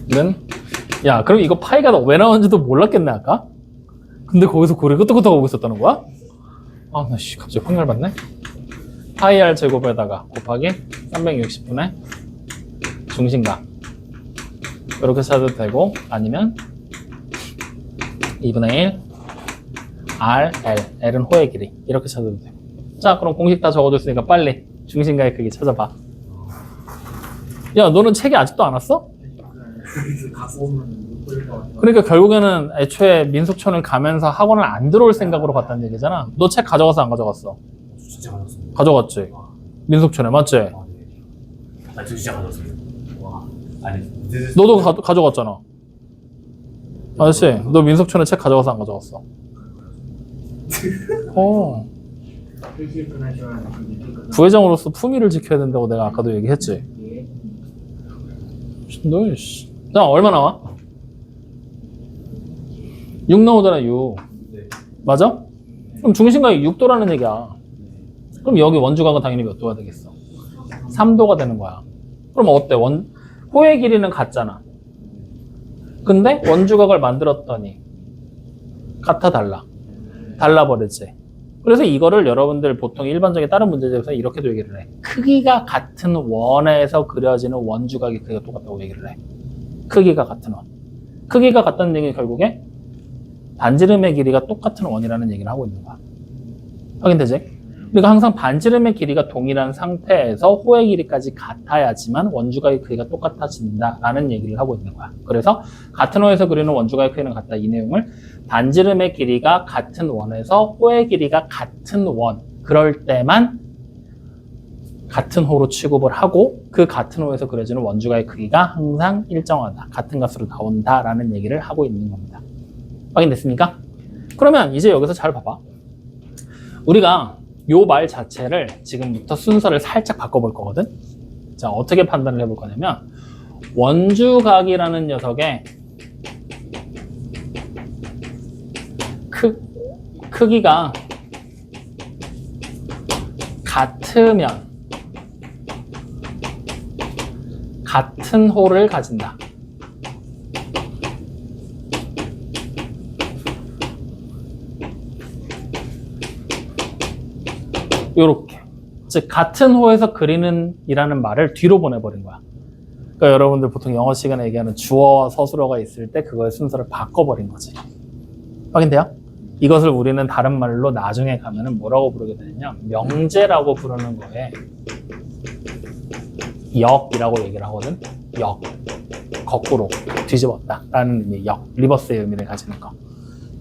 Speaker 1: 는, 야, 그럼 이거 파이가 왜 나오는지도 몰랐겠네 아까? 근데 거기서 고래 끄떡끄떡 하고 있었다는 거야? 아, 나 씨, 갑자기 확 열받네. 파이 r 제곱에다가 곱하기 360분의 중심각. 이렇게 써도 되고, 아니면 2분의 1 r, l, l은 호의 길이. 이렇게 써도 되고. 자, 그럼 공식 다 적어줬으니까 빨리 중심각의 크기 찾아봐. 야, 너는 책이 아직도 안 왔어?
Speaker 2: 갖고 오면 못 보일 것 같아요.
Speaker 1: 그러니까 결국에는 애초에 민속촌을 가면서 학원을 안 들어올 생각으로 갔다는 얘기잖아. 너 책 가져갔어, 안 가져갔어?
Speaker 2: 진짜 가졌습니다.
Speaker 1: 가져갔지. 민속촌에, 맞지?
Speaker 2: 아, 네. 아, 저 진짜 가졌어요. 와. 아니,
Speaker 1: 너도 가져갔잖아. 아저씨, 너 민속촌에 책 가져가서 안 가져갔어? 부회장으로서 품위를 지켜야 된다고 내가 아까도 얘기했지. 너, 씨. 자, 얼마 나와? 6 나오잖아, 6.
Speaker 2: 네.
Speaker 1: 맞아? 그럼 중심각이 6도라는 얘기야. 그럼 여기 원주각은 당연히 몇 도가 되겠어? 3도가 되는 거야. 그럼 어때? 호의 길이는 같잖아. 근데 원주각을 만들었더니 같아, 달라? 달라버리지. 그래서 이거를 여러분들 보통 일반적인 다른 문제집에서 이렇게도 얘기를 해. 크기가 같은 원에서 그려지는 원주각의 크기가 똑같다고 얘기를 해. 크기가 같은 원. 크기가 같다는 얘기는 결국에 반지름의 길이가 똑같은 원이라는 얘기를 하고 있는 거야. 확인되지? 그러니까 항상 반지름의 길이가 동일한 상태에서 호의 길이까지 같아야지만 원주각의 크기가 똑같아진다라는 얘기를 하고 있는 거야. 그래서 같은 원에서 그리는 원주각의 크기는 같다. 이 내용을 반지름의 길이가 같은 원에서 호의 길이가 같은 원, 그럴 때만 같은 호로 취급을 하고 그 같은 호에서 그려지는 원주각의 크기가 항상 일정하다. 같은 값으로 나온다라는 얘기를 하고 있는 겁니다. 확인됐습니까? 그러면 이제 여기서 잘 봐봐. 우리가 요 말 자체를 지금부터 순서를 살짝 바꿔볼 거거든. 자, 어떻게 판단을 해볼 거냐면 원주각이라는 녀석의 크기가 같으면 같은 홀을 가진다. 요렇게. 즉 같은 호에서 그리는 이라는 말을 뒤로 보내버린 거야. 그러니까 여러분들 보통 영어 시간에 얘기하는 주어와 서술어가 있을 때 그거의 순서를 바꿔버린 거지. 확인돼요? 이것을 우리는 다른 말로 나중에 가면은 뭐라고 부르게 되냐면 명제라고 부르는 거에 역이라고 얘기를 하거든. 역. 거꾸로 뒤집었다 라는 의미, 역. 리버스의 의미를 가지는 거.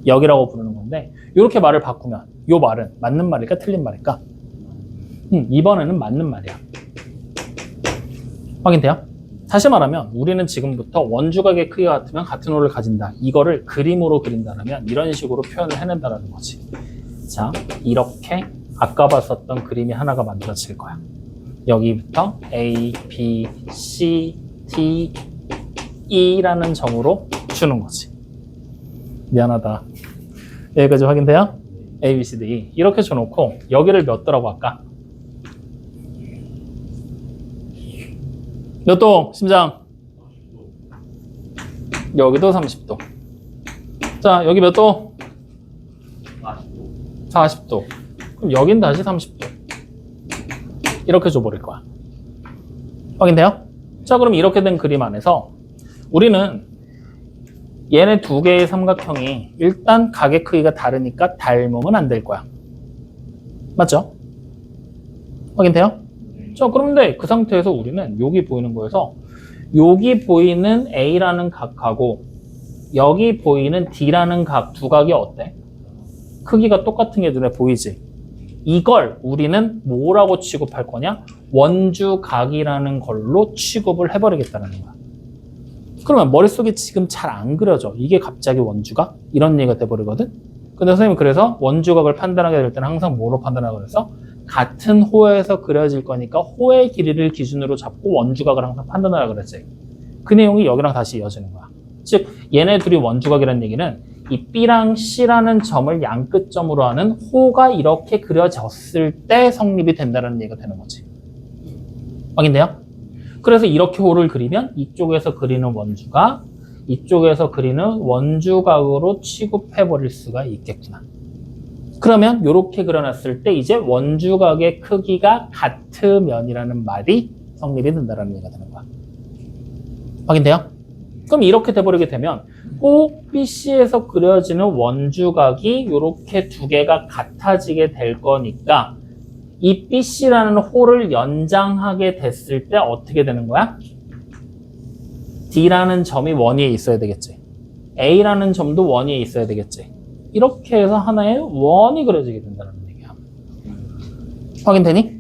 Speaker 1: 역이라고 부르는 건데 이렇게 말을 바꾸면 이 말은 맞는 말일까 틀린 말일까? 이번에는 맞는 말이야. 확인돼요? 다시 말하면 우리는 지금부터 원주각의 크기가 같으면 같은 홀을 가진다. 이거를 그림으로 그린다면 이런 식으로 표현을 해낸다는 거지. 자, 이렇게 아까 봤었던 그림이 하나가 만들어질 거야. 여기부터 A, B, C, D, E라는 점으로 주는 거지. 미안하다. 여기까지 확인돼요? A, B, C, D, E 이렇게 줘놓고 여기를 몇 도라고 할까? 몇 도? 심장. 여기도 30도. 자, 여기 몇 도? 40도. 그럼 여긴 다시 30도. 이렇게 줘버릴 거야. 확인돼요? 자, 그럼 이렇게 된 그림 안에서 우리는 얘네 두 개의 삼각형이 일단 각의 크기가 다르니까 닮으면 안 될 거야. 맞죠? 확인돼요? 자, 그런데 그 상태에서 우리는 여기 보이는 거에서 여기 보이는 A라는 각하고 여기 보이는 D라는 각 두 각이 어때? 크기가 똑같은 게 눈에 보이지? 이걸 우리는 뭐라고 취급할 거냐? 원주각이라는 걸로 취급을 해버리겠다는 거야. 그러면 머릿속에 지금 잘 안 그려져. 이게 갑자기 원주각? 이런 얘기가 돼버리거든? 근데 선생님은 그래서 원주각을 판단하게 될 때는 항상 뭐로 판단하고 그래서 같은 호에서 그려질 거니까 호의 길이를 기준으로 잡고 원주각을 항상 판단하라고 그랬지. 그 내용이 여기랑 다시 이어지는 거야. 즉 얘네 둘이 원주각이라는 얘기는 이 B랑 C라는 점을 양끝점으로 하는 호가 이렇게 그려졌을 때 성립이 된다는 얘기가 되는 거지. 확인돼요? 그래서 이렇게 호를 그리면 이쪽에서 그리는 원주각, 이쪽에서 그리는 원주각으로 취급해버릴 수가 있겠구나. 그러면 이렇게 그려놨을 때 이제 원주각의 크기가 같으면이라는 말이 성립이 된다는 얘기가 되는 거야. 확인돼요? 그럼 이렇게 돼버리게 되면 호 BC에서 그려지는 원주각이 이렇게 두 개가 같아지게 될 거니까 이 BC라는 호를 연장하게 됐을 때 어떻게 되는 거야? D라는 점이 원 위에 있어야 되겠지. A라는 점도 원 위에 있어야 되겠지. 이렇게 해서 하나의 원이 그려지게 된다는 얘기야. 확인되니?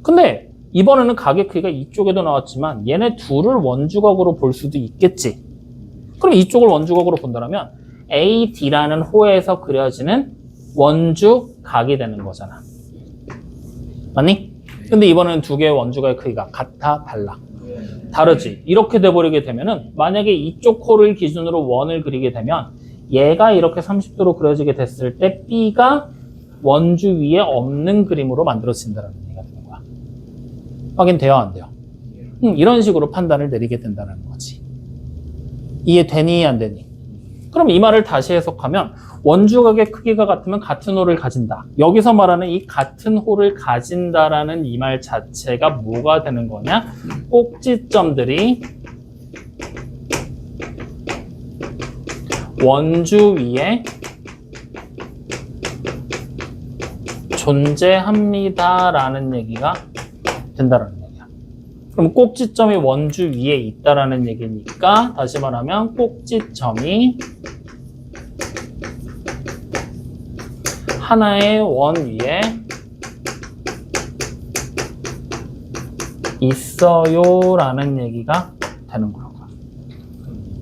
Speaker 1: 근데 이번에는 각의 크기가 이쪽에도 나왔지만 얘네 둘을 원주각으로 볼 수도 있겠지. 그럼 이쪽을 원주각으로 본다면 AD라는 호에서 그려지는 원주각이 되는 거잖아. 맞니? 근데 이번에는 두 개의 원주각의 크기가 같아, 달라? 다르지. 이렇게 돼버리게 되면은 만약에 이쪽 호를 기준으로 원을 그리게 되면 얘가 이렇게 30도로 그려지게 됐을 때 B가 원주 위에 없는 그림으로 만들어진다는 얘기가 되는 거야. 확인돼요? 안 돼요? 이런 식으로 판단을 내리게 된다는 거지. 이해되니? 안 되니? 그럼 이 말을 다시 해석하면 원주각의 크기가 같으면 같은 호를 가진다. 여기서 말하는 이 같은 호를 가진다라는 이 말 자체가 뭐가 되는 거냐? 꼭지점들이 원주 위에 존재합니다라는 얘기가 된다는 얘기야. 그럼 꼭지점이 원주 위에 있다라는 얘기니까 다시 말하면 꼭지점이 하나의 원 위에 있어요라는 얘기가 되는 거야.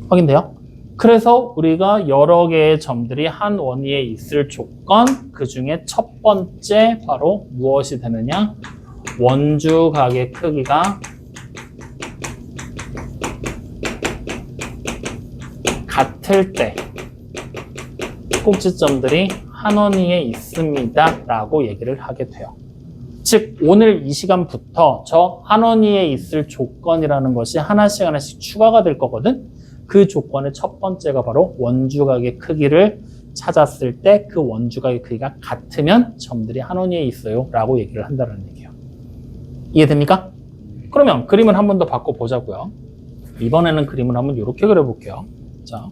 Speaker 1: 확인돼요? 그래서 우리가 여러 개의 점들이 한 원위에 있을 조건, 그 중에 첫 번째 바로 무엇이 되느냐? 원주각의 크기가 같을 때 꼭지점들이 한 원위에 있습니다 라고 얘기를 하게 돼요. 즉 오늘 이 시간부터 저 한 원위에 있을 조건이라는 것이 하나씩 하나씩 추가가 될 거거든. 그 조건의 첫 번째가 바로 원주각의 크기를 찾았을 때 그 원주각의 크기가 같으면 점들이 한 원위에 있어요 라고 얘기를 한다는 얘기예요. 이해됩니까? 그러면 그림을 한 번 더 바꿔보자고요. 이번에는 그림을 한번 이렇게 그려볼게요. 자,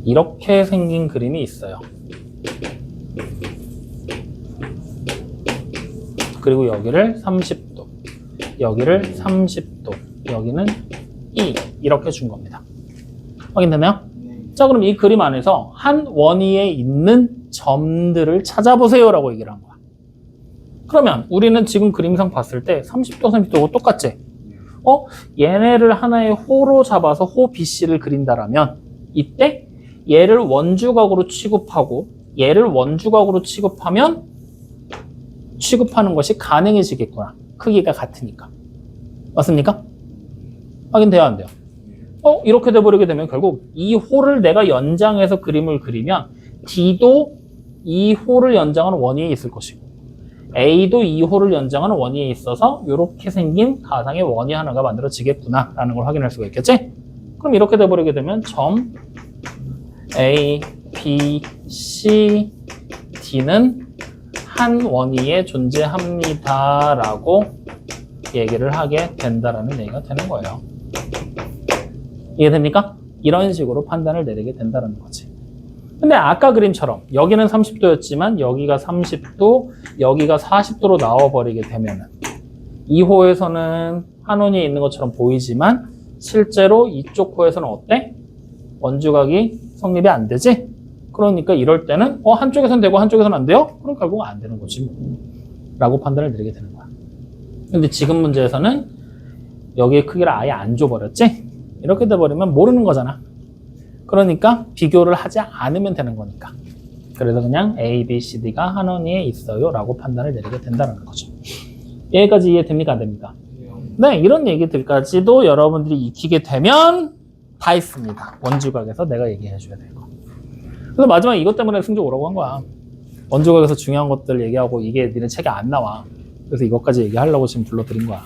Speaker 1: 이렇게 생긴 그림이 있어요. 그리고 여기를 30도, 여기를 30도, 여기는 2 이렇게 준 겁니다. 확인되나요? 자, 그럼 이 그림 안에서 한 원위에 있는 점들을 찾아보세요 라고 얘기를 한 거야. 그러면 우리는 지금 그림상 봤을 때 30도, 30도고 똑같지? 얘네를 하나의 호로 잡아서 호 BC를 그린다라면 이때 얘를 원주각으로 취급하고 얘를 원주각으로 취급하면 취급하는 것이 가능해지겠구나. 크기가 같으니까. 맞습니까? 확인돼야 안 돼요? 이렇게 돼버리게 되면 결국 이 호를 내가 연장해서 그림을 그리면 D도 이 호를 연장하는 원위에 있을 것이고 A도 이 호를 연장하는 원위에 있어서 이렇게 생긴 가상의 원위 하나가 만들어지겠구나 라는 걸 확인할 수가 있겠지? 그럼 이렇게 돼버리게 되면 점 A, B, C, D는 한 원위에 존재합니다 라고 얘기를 하게 된다라는 얘기가 되는 거예요. 이해됩니까? 이런 식으로 판단을 내리게 된다는 거지. 근데 아까 그림처럼 여기는 30도였지만 여기가 30도, 여기가 40도로 나와버리게 되면은 이 호에서는 한 원위에 있는 것처럼 보이지만 실제로 이쪽 호에서는 어때? 원주각이 성립이 안 되지? 그러니까 이럴 때는 한쪽에선 되고 한쪽에선 안 돼요? 그럼 결국 안 되는 거지 뭐. 라고 판단을 내리게 되는 거야. 근데 지금 문제에서는 여기의 크기를 아예 안 줘버렸지? 이렇게 돼버리면 모르는 거잖아. 그러니까 비교를 하지 않으면 되는 거니까. 그래서 그냥 A, B, C, D가 한 원위에 있어요 라고 판단을 내리게 된다는 거죠. 여기까지 이해됩니까? 안 됩니까? 네, 이런 얘기들까지도 여러분들이 익히게 되면 다 있습니다. 원주각에서 내가 얘기해 줘야 되고. 그래서 마지막 이것 때문에 승적 오라고 한 거야. 원주각에서 중요한 것들 얘기하고 이게 니네 책에 안 나와. 그래서 이것까지 얘기하려고 지금 불러드린 거야.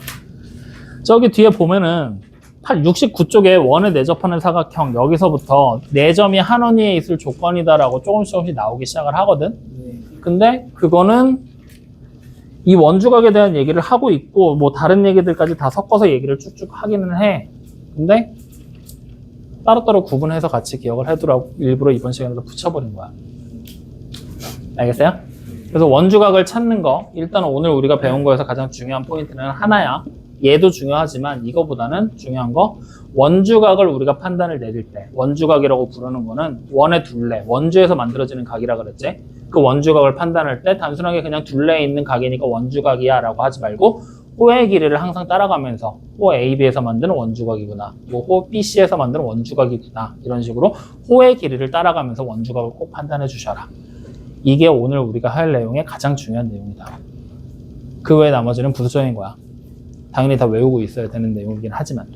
Speaker 1: 저기 뒤에 보면은 69쪽에 원에 내접하는 사각형 여기서부터 4점이 한 원위에 있을 조건이다라고 조금씩 나오기 시작을 하거든. 근데 그거는 이 원주각에 대한 얘기를 하고 있고 뭐 다른 얘기들까지 다 섞어서 얘기를 쭉쭉 하기는 해. 근데 따로따로 구분해서 같이 기억을 해두라고 일부러 이번 시간에도 붙여버린 거야. 알겠어요? 그래서 원주각을 찾는 거 일단 오늘 우리가 배운 거에서 가장 중요한 포인트는 하나야. 얘도 중요하지만 이거보다는 중요한 거 원주각을 우리가 판단을 내릴 때 원주각이라고 부르는 거는 원의 둘레, 원주에서 만들어지는 각이라 그랬지? 그 원주각을 판단할 때 단순하게 그냥 둘레에 있는 각이니까 원주각이야 라고 하지 말고 호의 길이를 항상 따라가면서 호 AB에서 만드는 원주각이구나, 뭐 호 BC에서 만드는 원주각이구나 이런 식으로 호의 길이를 따라가면서 원주각을 꼭 판단해 주셔라. 이게 오늘 우리가 할 내용의 가장 중요한 내용이다. 그 외에 나머지는 부수적인 거야. 당연히 다 외우고 있어야 되는 내용이긴 하지만.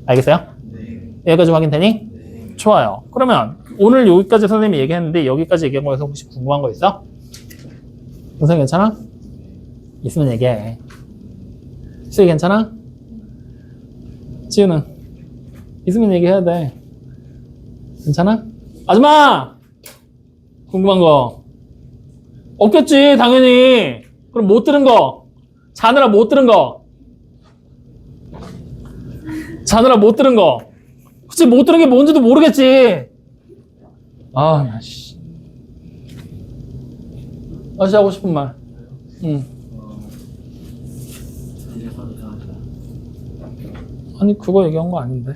Speaker 1: 알겠어요?
Speaker 2: 네.
Speaker 1: 여기까지 확인되니?
Speaker 2: 네.
Speaker 1: 좋아요. 그러면 오늘 여기까지 선생님이 얘기했는데 여기까지 얘기한 거에서 혹시 궁금한 거 있어? 선생님 괜찮아? 있으면 얘기해. 수희 괜찮아? 지우는? 있으면 얘기해야 돼. 괜찮아? 아줌마! 궁금한 거 없겠지 당연히. 그럼 못 들은 거 자느라 못 들은 거 자느라 못 들은 거 혹시 못 들은 게 뭔지도 모르겠지. 나 씨. 다시 하고 싶은 말. 아니 그거 얘기한 거 아닌데.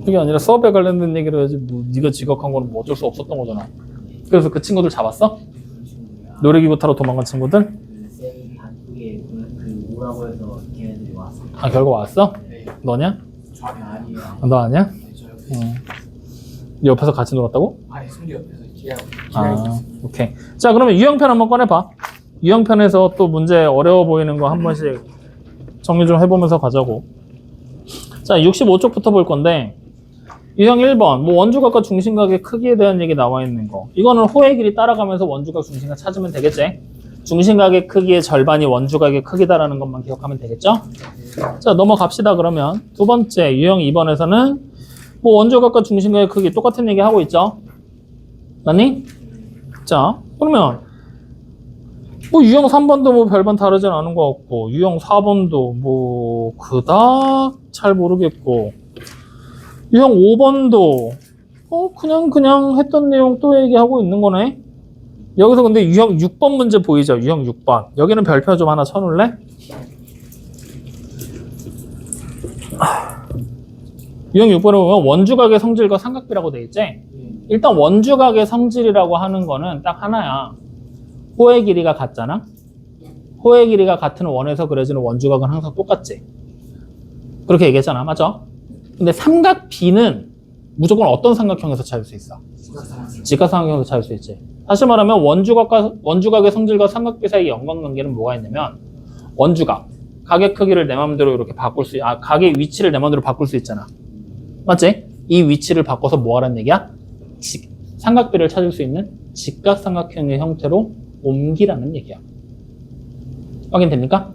Speaker 1: 그게 아니라 수업에 관련된 얘기를 해야지 뭐 네가 지각한 거는 뭐 어쩔 수 없었던 거잖아. 그래서 그 친구들 잡았어? 놀이기구 타러 도망간 친구들?
Speaker 3: 쌤이 단톡에 뭐라고 해서 걔네들이 왔어.
Speaker 1: 아, 결과 왔어?
Speaker 3: 네.
Speaker 1: 너냐?
Speaker 3: 저 아니에요.
Speaker 1: 너 아니야?
Speaker 3: 네, 저 옆에
Speaker 1: 옆에서 같이 놀았다고?
Speaker 3: 아니 승리 옆에서 기다리고
Speaker 1: 아,
Speaker 3: 있어요.
Speaker 1: 오케이. 자, 그러면 유형편 한번 꺼내봐. 유형편에서 또 문제 어려워 보이는 거 한 번씩 정리 좀 해보면서 가자고. 자, 65쪽부터 볼 건데, 유형 1번, 뭐 원주각과 중심각의 크기에 대한 얘기 나와 있는 거. 이거는 호의 길이 따라가면서 원주각, 중심각 찾으면 되겠지? 중심각의 크기의 절반이 원주각의 크기다라는 것만 기억하면 되겠죠? 자, 넘어갑시다, 그러면. 두 번째, 유형 2번에서는 뭐 원주각과 중심각의 크기 똑같은 얘기 하고 있죠? 맞니? 자, 그러면 뭐 유형 3번도 뭐 별반 다르진 않은 것 같고, 유형 4번도 뭐 그닥 잘 모르겠고, 유형 5번도 그냥 했던 내용 또 얘기하고 있는 거네. 여기서 근데 유형 6번 문제 보이죠? 유형 6번. 여기는 별표 좀 하나 쳐놓을래? 유형 6번에 보면 원주각의 성질과 삼각비라고 돼 있지? 일단 원주각의 성질이라고 하는 거는 딱 하나야. 호의 길이가 같잖아? 호의 길이가 같은 원에서 그려지는 원주각은 항상 똑같지? 그렇게 얘기했잖아. 맞죠? 근데 삼각비는 무조건 어떤 삼각형에서 찾을 수 있어? 직각삼각형에서 찾을 수 있지. 다시 말하면 원주각의 성질과 삼각비 사이 연관관계는 뭐가 있냐면, 원주각, 각의 크기를 내 마음대로 이렇게 바꿀 수, 각의 위치를 내 마음대로 바꿀 수 있잖아. 맞지? 이 위치를 바꿔서 뭐 하라는 얘기야? 삼각비를 찾을 수 있는 직각삼각형의 형태로 옮기라는 얘기야. 확인됩니까?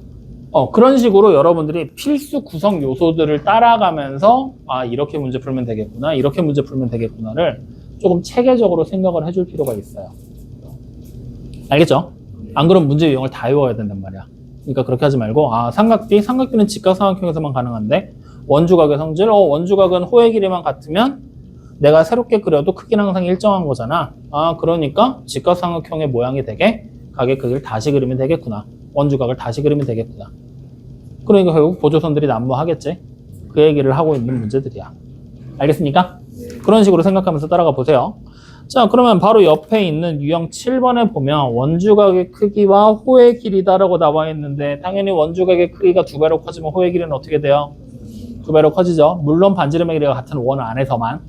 Speaker 1: 그런 식으로 여러분들이 필수 구성 요소들을 따라가면서 이렇게 문제 풀면 되겠구나, 이렇게 문제 풀면 되겠구나를 조금 체계적으로 생각을 해줄 필요가 있어요. 알겠죠? 안 그러면 문제 유형을 다 외워야 된단 말이야. 그러니까 그렇게 하지 말고 삼각비는 직각삼각형에서만 가능한데 원주각의 성질, 원주각은 호의 길이만 같으면 내가 새롭게 그려도 크기는 항상 일정한 거잖아. 그러니까 직각삼각형의 모양이 되게 각의 크기를 다시 그리면 되겠구나. 원주각을 다시 그리면 되겠구나. 그러니까 결국 보조선들이 난무하겠지. 그 얘기를 하고 있는 문제들이야. 알겠습니까? 그런 식으로 생각하면서 따라가 보세요. 자, 그러면 바로 옆에 있는 유형 7번에 보면 원주각의 크기와 호의 길이다라고 나와 있는데, 당연히 원주각의 크기가 2배로 커지면 호의 길이는 어떻게 돼요? 2배로 커지죠. 물론 반지름의 길이가 같은 원 안에서만.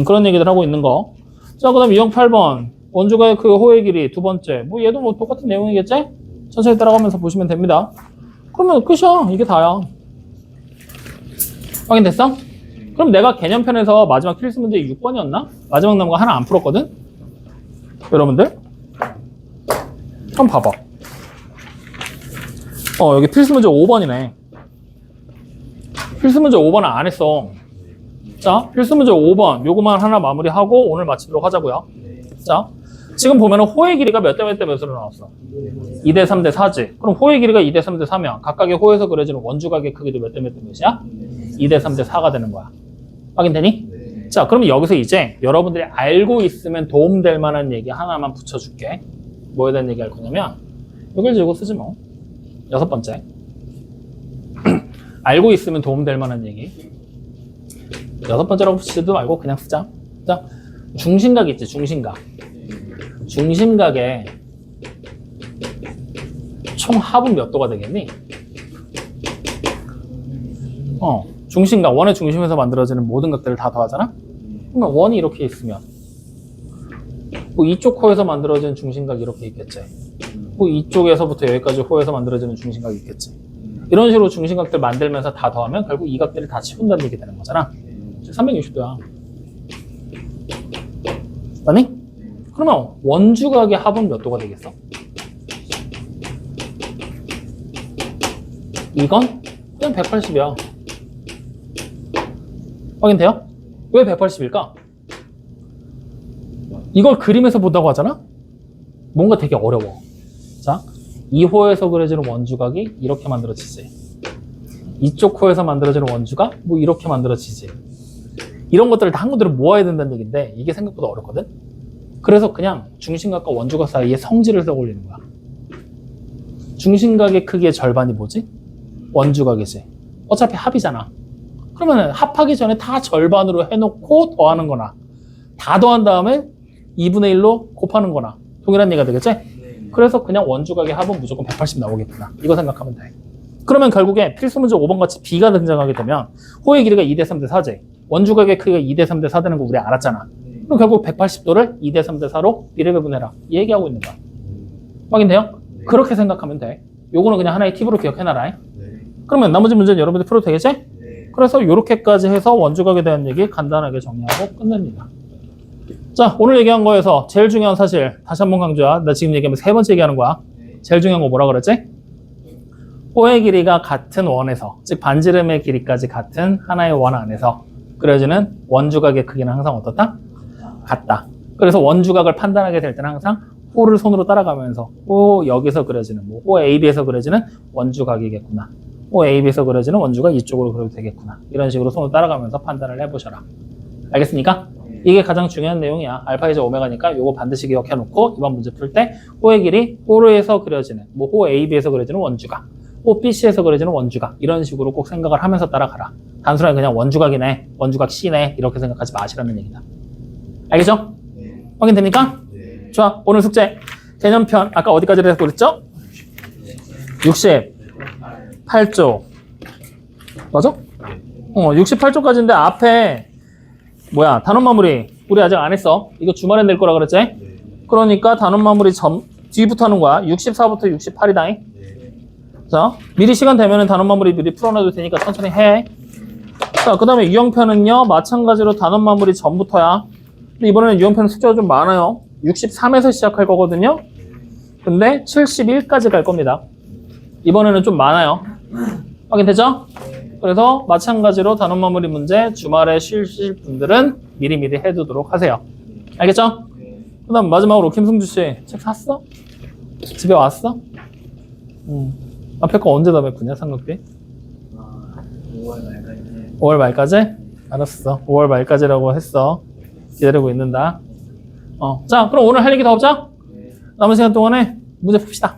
Speaker 1: 그런 얘기들 하고 있는 거. 자, 그 다음 유형 8번. 원주각의 크기, 호의 길이 두 번째. 뭐 얘도 뭐 똑같은 내용이겠지? 천천히 따라가면서 보시면 됩니다. 그러면 끝이야. 이게 다야. 확인됐어? 그럼 내가 개념편에서 마지막 필수 문제 6번이었나? 마지막 남은 거 하나 안 풀었거든? 여러분들? 한번 봐봐. 여기 필수 문제 5번이네. 필수 문제 5번은 안 했어. 자, 필수 문제 5번. 요거만 하나 마무리하고 오늘 마치도록 하자고요. 자, 지금 보면은 호의 길이가 몇 대 몇 대 몇으로 나왔어? 2대 3대 4지. 그럼 호의 길이가 2대 3대 4면 각각의 호에서 그려지는 원주각의 크기도 몇 대 몇 대 몇이야? 2대 3대 4가 되는 거야. 확인되니? 네. 자, 그러면 여기서 이제 여러분들이 알고 있으면 도움될 만한 얘기 하나만 붙여줄게. 뭐에 대한 얘기 할 거냐면, 여길 들고 쓰지 뭐. 6번째. 알고 있으면 도움될 만한 얘기. 6번째라고 붙이지도 말고 그냥 쓰자. 자, 중심각 있지, 중심각. 중심각의 총 합은 몇 도가 되겠니? 중심각, 원의 중심에서 만들어지는 모든 각들을 다 더하잖아? 그러면 원이 이렇게 있으면 뭐 이쪽 호에서 만들어지는 중심각이 이렇게 있겠지. 뭐 이쪽에서부터 여기까지 호에서 만들어지는 중심각이 있겠지. 이런 식으로 중심각들 만들면서 다 더하면 결국 이 각들을 다 치운다는 얘기 되는 거잖아. 360도야. 맞니? 그러면 원주각의 합은 몇 도가 되겠어? 이건 그냥 180이야. 확인돼요? 왜 180일까? 이걸 그림에서 본다고 하잖아? 뭔가 되게 어려워. 자, 이 호에서 그려지는 원주각이 이렇게 만들어지지. 이쪽 호에서 만들어지는 원주각 뭐 이렇게 만들어지지. 이런 것들을 다 한군데로 모아야 된다는 얘기인데 이게 생각보다 어렵거든? 그래서 그냥 중심각과 원주각 사이에 성질을 떠올리는 거야. 중심각의 크기의 절반이 뭐지? 원주각이지. 어차피 합이잖아. 그러면 합하기 전에 다 절반으로 해놓고 더하는 거나 다 더한 다음에 2분의 1로 곱하는 거나 동일한 얘기가 되겠지? 그래서 그냥 원주각의 합은 무조건 180 나오겠구나. 이거 생각하면 돼. 그러면 결국에 필수 문제 5번 같이 B가 등장하게 되면 호의 길이가 2대 3대 4제. 원주각의 크기가 2대 3대 4 되는 거 우리 알았잖아. 그럼 결국 180도를 2대 3대 4로 B를 배분해라. 이 얘기하고 있는 거야. 확인돼요? 그렇게 생각하면 돼. 요거는 그냥 하나의 팁으로 기억해놔라. 그러면 나머지 문제는 여러분들 풀어도 되겠지? 그래서 요렇게까지 해서 원주각에 대한 얘기 간단하게 정리하고 끝냅니다. 자, 오늘 얘기한 거에서 제일 중요한 사실 다시 한번 강조야. 나 지금 얘기하면 세 번째 얘기하는 거야. 제일 중요한 거 뭐라 그랬지? 호의 길이가 같은 원에서, 즉 반지름의 길이까지 같은 하나의 원 안에서 그려지는 원주각의 크기는 항상 어떻다? 같다. 그래서 원주각을 판단하게 될 때는 항상 호를 손으로 따라가면서 호 여기서 그려지는, 뭐 호 AB에서 그려지는 원주각이겠구나. 호 AB에서 그려지는 원주각 이쪽으로 그려도 되겠구나. 이런 식으로 손으로 따라가면서 판단을 해보셔라. 알겠습니까? 이게 가장 중요한 내용이야. 알파이자 오메가니까 요거 반드시 기억해 놓고 이번 문제 풀 때 호의 길이 호에서 그려지는, 뭐 호 AB에서 그려지는 원주각, 호 BC에서 그려지는 원주각, 이런 식으로 꼭 생각을 하면서 따라가라. 단순하게 그냥 원주각이네, 원주각 C네 이렇게 생각하지 마시라는 얘기다. 알겠죠? 확인됩니까? 좋아. 오늘 숙제 개념편 아까 어디까지 해서 그랬죠? 68조 맞아? 68조까지인데 앞에 뭐야, 단원 마무리 우리 아직 안 했어. 이거 주말에 낼 거라 그랬지? 그러니까 단원 마무리 뒤부터 하는 거야. 64부터 68이다. 자, 미리 시간 되면은 단원 마무리 미리 풀어놔도 되니까 천천히 해. 자, 그 다음에 유형편은요 마찬가지로 단원 마무리 전부터야. 근데 이번에는 유형편 숫자가 좀 많아요. 63에서 시작할 거거든요. 근데 71까지 갈 겁니다. 이번에는 좀 많아요. 확인되죠? 그래서 마찬가지로 단원 마무리 문제 주말에 쉬실 분들은 미리미리 해두도록 하세요. 알겠죠? 그 다음 마지막으로 김승주 씨 책 샀어? 집에 왔어? 앞에 거 언제 다 메꾸냐 상급비?
Speaker 3: 5월 말까지.
Speaker 1: 5월 말까지? 알았어. 5월 말까지라고 했어. 기다리고 있는다. 자, 그럼 오늘 할 얘기 더 없죠? 남은 시간 동안에 문제 풉시다.